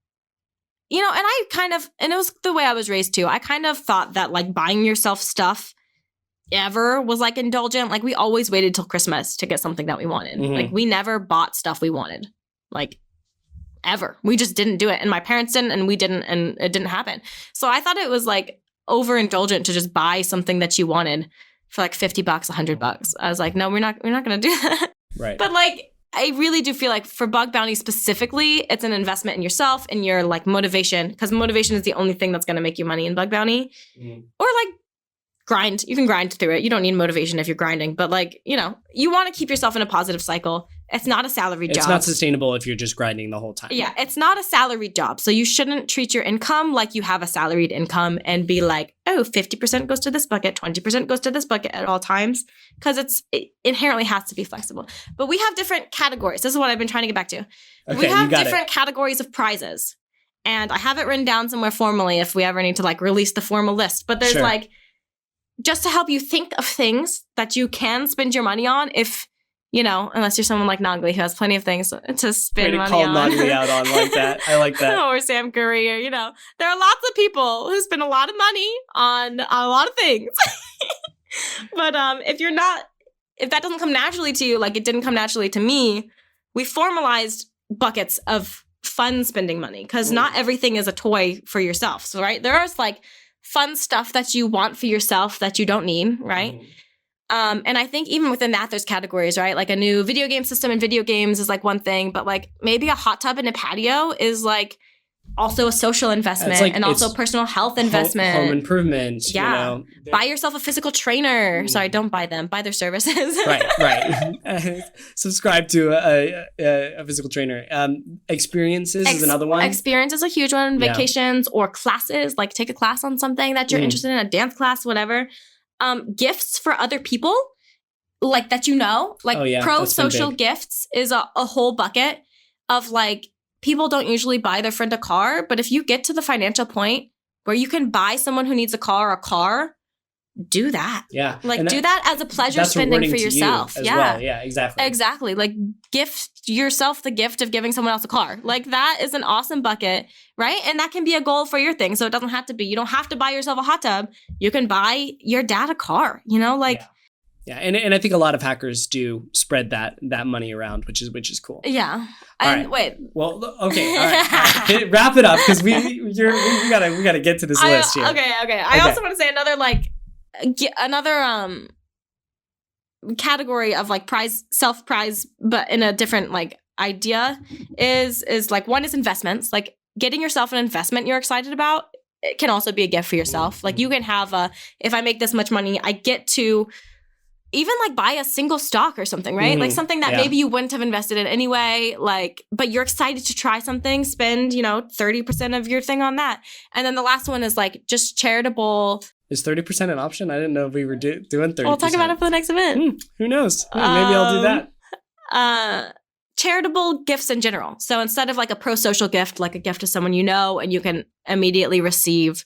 You know, and it was the way I was raised too. I kind of thought that like buying yourself stuff ever was like indulgent. Like we always waited till Christmas to get something that we wanted. Like we never bought stuff we wanted. Like ever. We just didn't do it. And my parents didn't, and we didn't, and it didn't happen. So I thought it was like overindulgent to just buy something that you wanted for like $50, $100. I was like, no, we're not going to do that. Right. But like, I really do feel like for Bug Bounty specifically, it's an investment in yourself and your like motivation, because motivation is the only thing that's going to make you money in Bug Bounty. Or like grind. You can grind through it. You don't need motivation if you're grinding, but like, you know, you want to keep yourself in a positive cycle. It's not a salaried job. It's not sustainable if you're just grinding the whole time. Yeah, it's not a salaried job. So you shouldn't treat your income like you have a salaried income and be like, oh, 50% goes to this bucket, 20% goes to this bucket at all times, because it inherently has to be flexible. But we have different categories. This is what I've been trying to get back to. Okay, we have different categories of prizes. And I have it written down somewhere formally if we ever need to like release the formal list. But there's like, just to help you think of things that you can spend your money on if, you know, unless you're someone like Nagli who has plenty of things to spend money on. Call Nagli out on like that. I like that. Or Sam Curry, or, you know, there are lots of people who spend a lot of money on a lot of things. But if that doesn't come naturally to you, like it didn't come naturally to me, we formalized buckets of fun spending money, because not everything is a toy for yourself. So, right, there is like fun stuff that you want for yourself that you don't need, right? And I think even within that, there's categories, right? Like a new video game system in video games is like one thing, but like maybe a hot tub and a patio is like also a social investment and also personal health investment. Home improvement. Yeah. You know. Buy yourself a physical trainer. Sorry, don't buy them. Buy their services. Right. Subscribe to a physical trainer. Experiences is another one. Experience is a huge one. Vacations or classes, like take a class on something that you're interested in, a dance class, whatever. Gifts for other people, like that like pro-social gifts is a whole bucket of like, people don't usually buy their friend a car, but if you get to the financial point where you can buy someone who needs a car, do that. Yeah. Like do that as a pleasure spending for yourself. You well. Yeah, exactly. Exactly. Like gift yourself the gift of giving someone else a car. Like that is an awesome bucket, right? And that can be a goal for your thing. So it doesn't have to be, you don't have to buy yourself a hot tub. You can buy your dad a car, like. Yeah, and I think a lot of hackers do spread that money around, which is cool. Yeah. Wait. Well, okay. All right. Wrap it up because we gotta get to this list here. Okay. I also want to say another category of like self-prize, but in a different like idea is like one is investments, like getting yourself an investment you're excited about. It can also be a gift for yourself. Like you can have if I make this much money, I get to even like buy a single stock or something, right? Like something that maybe you wouldn't have invested in anyway, like, but you're excited to try something, spend, 30% of your thing on that. And then the last one is like just charitable. Is 30% an option? I didn't know if we were doing 30%. We'll talk about it for the next event. Who knows? Maybe I'll do that. Charitable gifts in general. So instead of like a pro-social gift, like a gift to someone you know and you can immediately receive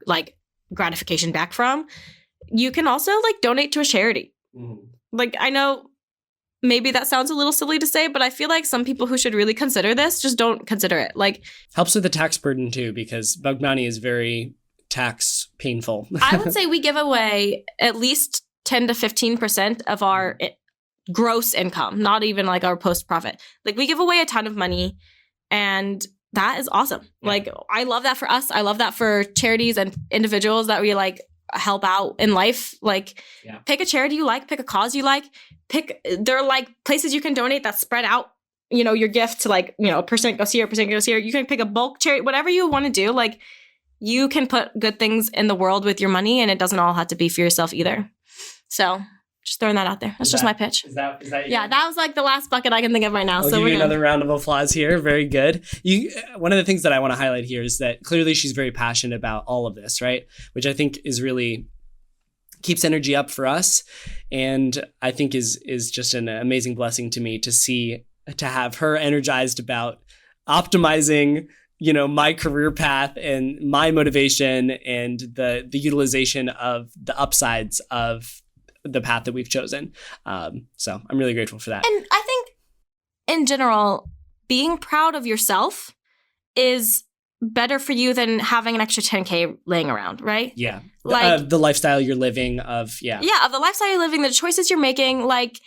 like gratification back from, you can also like donate to a charity. Like, I know maybe that sounds a little silly to say, but I feel like some people who should really consider this just don't consider it. Like, helps with the tax burden too, because bug bounty is very tax painful. I would say we give away at least 10 to 15% of our gross income, not even like our post profit. Like we give away a ton of money and that is awesome. Like I love that for us. I love that for charities and individuals that we like help out in life. Like pick a charity you like, pick a cause you like, there are like places you can donate that spread out, your gift to like, a percent goes here, a percent goes here. You can pick a bulk charity, whatever you want to do. Like you can put good things in the world with your money and it doesn't all have to be for yourself either. So just throwing that out there. That's just my pitch. Is that yeah, that was like the last bucket I can think of right now. I'll give you another round of applause here. Very good. One of the things that I want to highlight here is that clearly she's very passionate about all of this, right? Which I think is really keeps energy up for us. And I think is just an amazing blessing to me to have her energized about optimizing my career path and my motivation and the utilization of the upsides of the path that we've chosen. So I'm really grateful for that. And I think in general, being proud of yourself is better for you than having an extra 10K laying around, right? Yeah. Like the lifestyle you're living of the lifestyle you're living, the choices you're making, like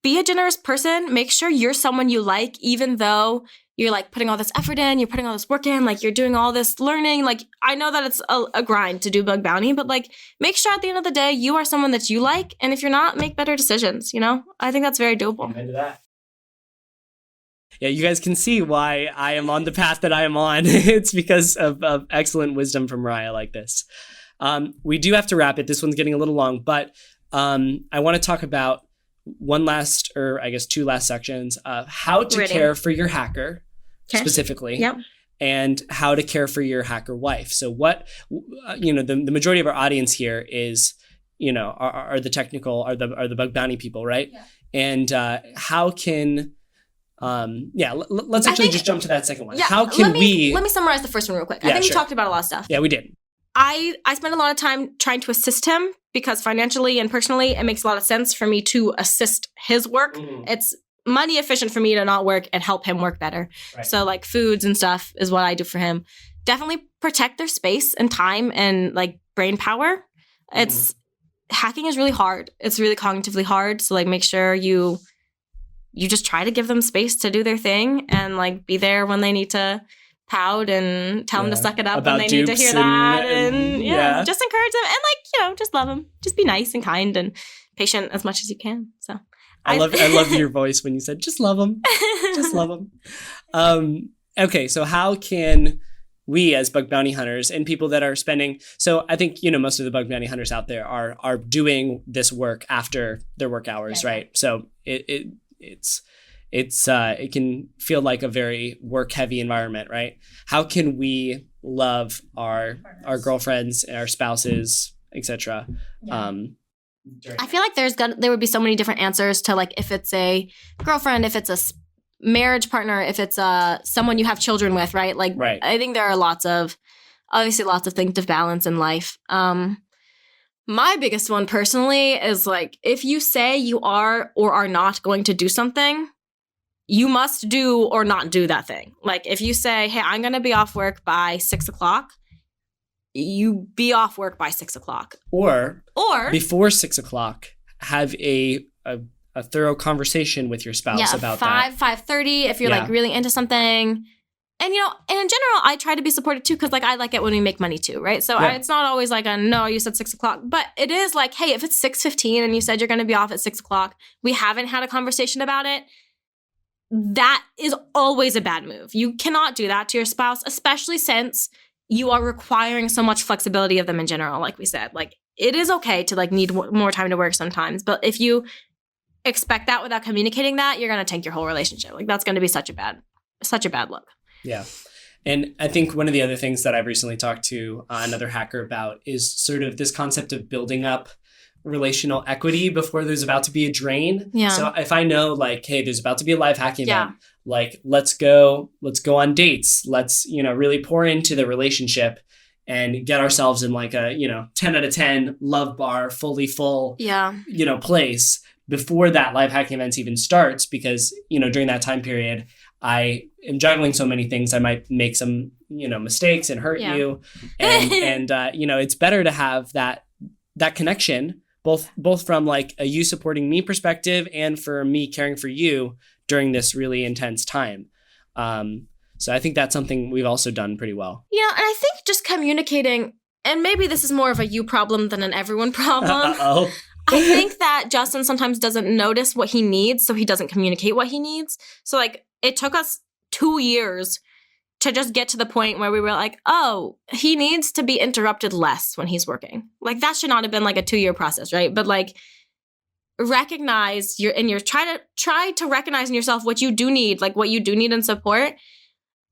be a generous person, make sure you're someone you like, even though you're like putting all this effort in, you're putting all this work in, like you're doing all this learning. Like I know that it's a grind to do bug bounty, but like make sure at the end of the day, you are someone that you like. And if you're not, make better decisions, I think that's very doable. Amen to that. Yeah, you guys can see why I am on the path that I am on. It's because of excellent wisdom from Mariah like this. We do have to wrap it. This one's getting a little long, but I want to talk about two last sections of how to care for your hacker specifically, and how to care for your hacker wife. So what, the majority of our audience here is, are the technical, are the bug bounty people, right? Yeah. And how can, let's actually just jump to that second one. Yeah, how can let me summarize the first one real quick. I think we talked about a lot of stuff. Yeah, we did. I spent a lot of time trying to assist him because financially and personally, it makes a lot of sense for me to assist his work. It's money efficient for me to not work and help him work better. Right. So like foods and stuff is what I do for him. Definitely protect their space and time and like brain power. Hacking is really hard. It's really cognitively hard. So like make sure you just try to give them space to do their thing and like be there when they need to pout and tell them to suck it up when they need to hear that. And just encourage them and like, just love them. Just be nice and kind and patient as much as you can. So I love your voice when you said, just love them. Just love them. okay, so how can we as bug bounty hunters and people that are spending, so I think, most of the bug bounty hunters out there are doing this work after their work hours, right? So it can feel like a very work heavy environment, right? How can we love our girlfriends, our spouses, etc.? I feel like there would be so many different answers to, like, if it's a girlfriend, if it's a marriage partner, if it's someone you have children with, right? Like, right. I think there are obviously lots of things to balance in life. My biggest one personally is, like, if you say you are or are not going to do something, you must do or not do that thing. Like, if you say, hey, I'm going to be off work by 6:00, you be off work by 6:00. Or before 6:00, have a thorough conversation with your spouse about that. 5:30 if you're like really into something. And, and in general, I try to be supportive too, because, like, I like it when we make money too, right? So it's not always like no, you said 6:00, but it is like, hey, if it's 6:15 and you said you're going to be off at 6:00, we haven't had a conversation about it. That is always a bad move. You cannot do that to your spouse, especially since you are requiring so much flexibility of them in general. Like we said, like, it is okay to, like, need more time to work sometimes, but if you expect that without communicating that, you're going to tank your whole relationship. Like, that's going to be such a bad look. Yeah. And I think one of the other things that I've recently talked to another hacker about is sort of this concept of building up relational equity before there's about to be a drain. Yeah. So if I know, like, hey, there's about to be a live hacking event, like, let's go on dates. Let's, really pour into the relationship and get ourselves in, like, a, 10 out of 10 love bar, fully full, place before that live hacking event even starts, because, during that time period, I am juggling so many things. I might make some, mistakes and hurt you. And it's better to have that connection, both from, like, a you supporting me perspective and for me caring for you during this really intense time. So I think that's something we've also done pretty well. Yeah, and I think just communicating, and maybe this is more of a you problem than an everyone problem. Uh-oh. I think that Justin sometimes doesn't notice what he needs, so he doesn't communicate what he needs. So, like, it took us 2 years to just get to the point where we were like, oh, he needs to be interrupted less when he's working. Like, that should not have been, like, a 2-year process, right? But, like, recognize try to recognize in yourself what you do need, like, what you do need in support.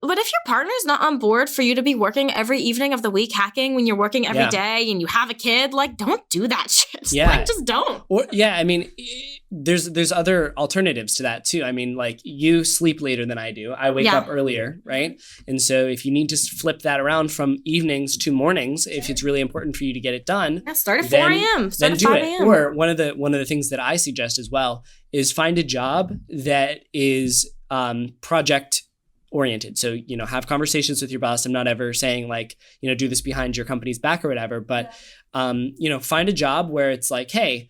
But if your partner's not on board for you to be working every evening of the week hacking when you're working every day and you have a kid, like, don't do that shit. Yeah. Like, just don't. Or, I mean, there's other alternatives to that too. I mean, like, you sleep later than I do. I wake up earlier, right? And so if you need to flip that around from evenings to mornings, if it's really important for you to get it done, start at 4 a.m. Then do it. Or one of the things that I suggest as well is find a job that is project oriented. So, have conversations with your boss. I'm not ever saying, like, do this behind your company's back or whatever, but, find a job where it's like, hey,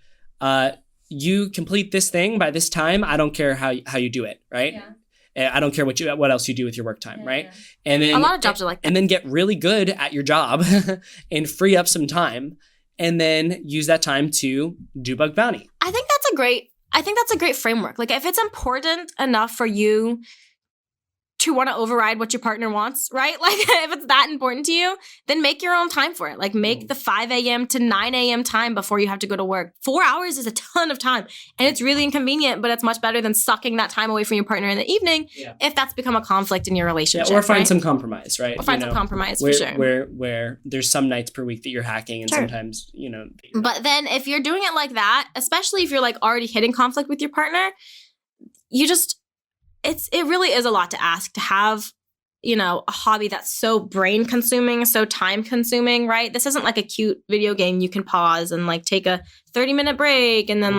you complete this thing by this time. I don't care how you do it. Right. Yeah. I don't care what else you do with your work time. Right. Yeah. And then a lot of jobs are like that. And then get really good at your job and free up some time and then use that time to do bug bounty. I think that's a great framework. Like, if it's important enough for you to want to override what your partner wants, right? Like, if it's that important to you, then make your own time for it. Like, make the 5 a.m. to 9 a.m. time before you have to go to work. 4 hours is a ton of time, and it's really inconvenient, but it's much better than sucking that time away from your partner in the evening if that's become a conflict in your relationship. Or find some compromise, right? Or find some compromise, for sure. Where there's some nights per week that you're hacking, and sometimes, But then if you're doing it like that, especially if you're, like, already hitting conflict with your partner, it really is a lot to ask to have, a hobby that's so brain consuming, so time consuming, right? This isn't like a cute video game you can pause and, like, take a 30-minute break and then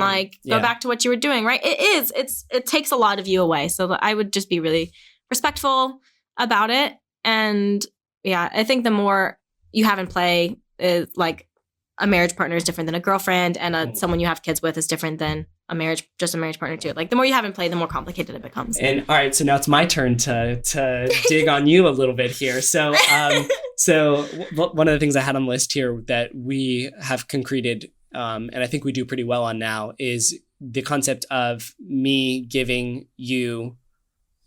go back to what you were doing, right? It takes a lot of you away. So I would just be really respectful about it. And I think the more you have in play is, like, a marriage partner is different than a girlfriend, and someone you have kids with is different than a marriage partner too. Like, the more you have in play, the more complicated it becomes. And all right, so now it's my turn to dig on you a little bit here. So, one of the things I had on the list here that we have concreted, and I think we do pretty well on now, is the concept of me giving you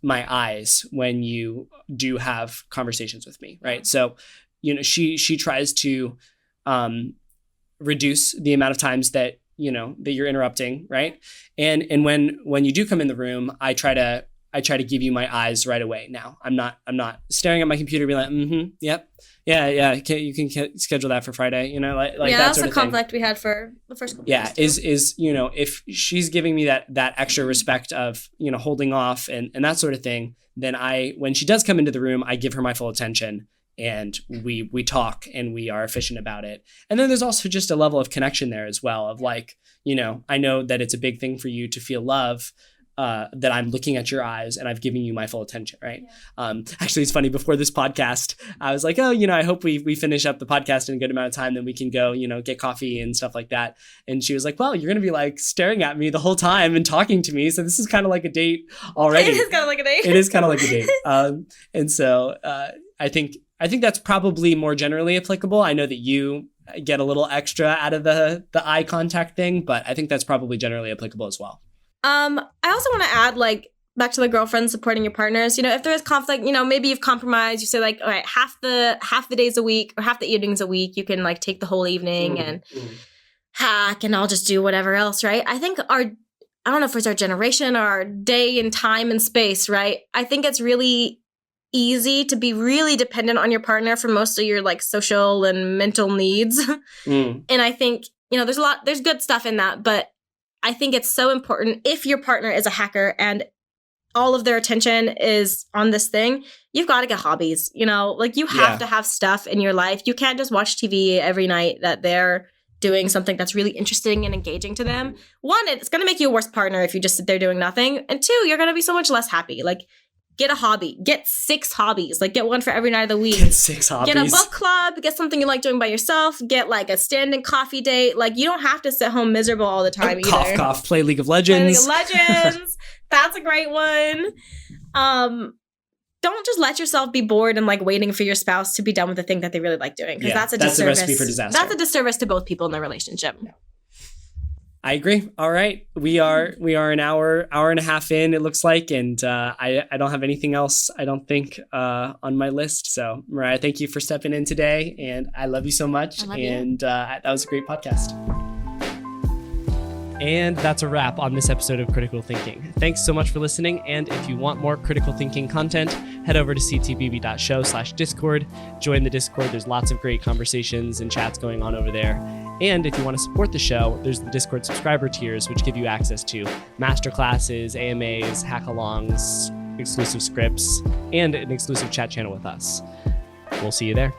my eyes when you do have conversations with me, right? So, she tries to reduce the amount of times that that you're interrupting, right? And when you do come in the room, I try to give you my eyes right away. Now I'm not staring at my computer being like, yep, yeah, you can schedule that for Friday, like yeah, that that's sort a of thing. conflict we had for the first couple Yeah, days too. is if she's giving me that extra respect of holding off and that sort of thing, then when she does come into the room, I give her my full attention. And we talk and we are efficient about it. And then there's also just a level of connection there as well of like, I know that it's a big thing for you to feel love, that I'm looking at your eyes and I've given you my full attention, right? Yeah. Actually, it's funny, before this podcast, I was like, I hope we finish up the podcast in a good amount of time, then we can go, get coffee and stuff like that. And she was like, well, you're going to be like staring at me the whole time and talking to me. So this is kind of like a date already. It is kind of like a date. It is kind of like a date. And so I think that's probably more generally applicable. I know that you get a little extra out of the eye contact thing, but I think that's probably generally applicable as well. I also want to add, like, back to the girlfriends supporting your partners. If there is conflict, maybe you've compromised. You say like, all right, half the days a week or half the evenings a week, you can like take the whole evening and hack, and I'll just do whatever else, right? I think I don't know if it's our generation or our day and time and space, right? I think it's really easy to be really dependent on your partner for most of your like social and mental needs. And I think, there's good stuff in that, but I think it's so important if your partner is a hacker and all of their attention is on this thing, you've got to get hobbies, like you have to have stuff in your life. You can't just watch TV every night that they're doing something that's really interesting and engaging to them. One, it's going to make you a worse partner if you just sit there doing nothing. And two, you're going to be so much less happy. Like, get a hobby. Get 6 hobbies. Like, get one for every night of the week. Get 6 hobbies. Get a book club. Get something you like doing by yourself. Get, like, a standing coffee date. Like, you don't have to sit home miserable all the time either. Cough. Play League of Legends. That's a great one. Don't just let yourself be bored and, like, waiting for your spouse to be done with the thing that they really like doing. Because that's a disservice. That's a recipe for disaster. That's a disservice to both people in their relationship. Yeah. I agree. All right. We are an hour and a half in, it looks like. And I don't have anything else, I don't think, on my list. So, Mariah, thank you for stepping in today. And I love you so much. That was a great podcast. And that's a wrap on this episode of Critical Thinking. Thanks so much for listening. And if you want more critical thinking content, head over to ctbb.show/Discord. Join the Discord. There's lots of great conversations and chats going on over there. And if you want to support the show, there's the Discord subscriber tiers, which give you access to masterclasses, AMAs, hack-alongs, exclusive scripts, and an exclusive chat channel with us. We'll see you there.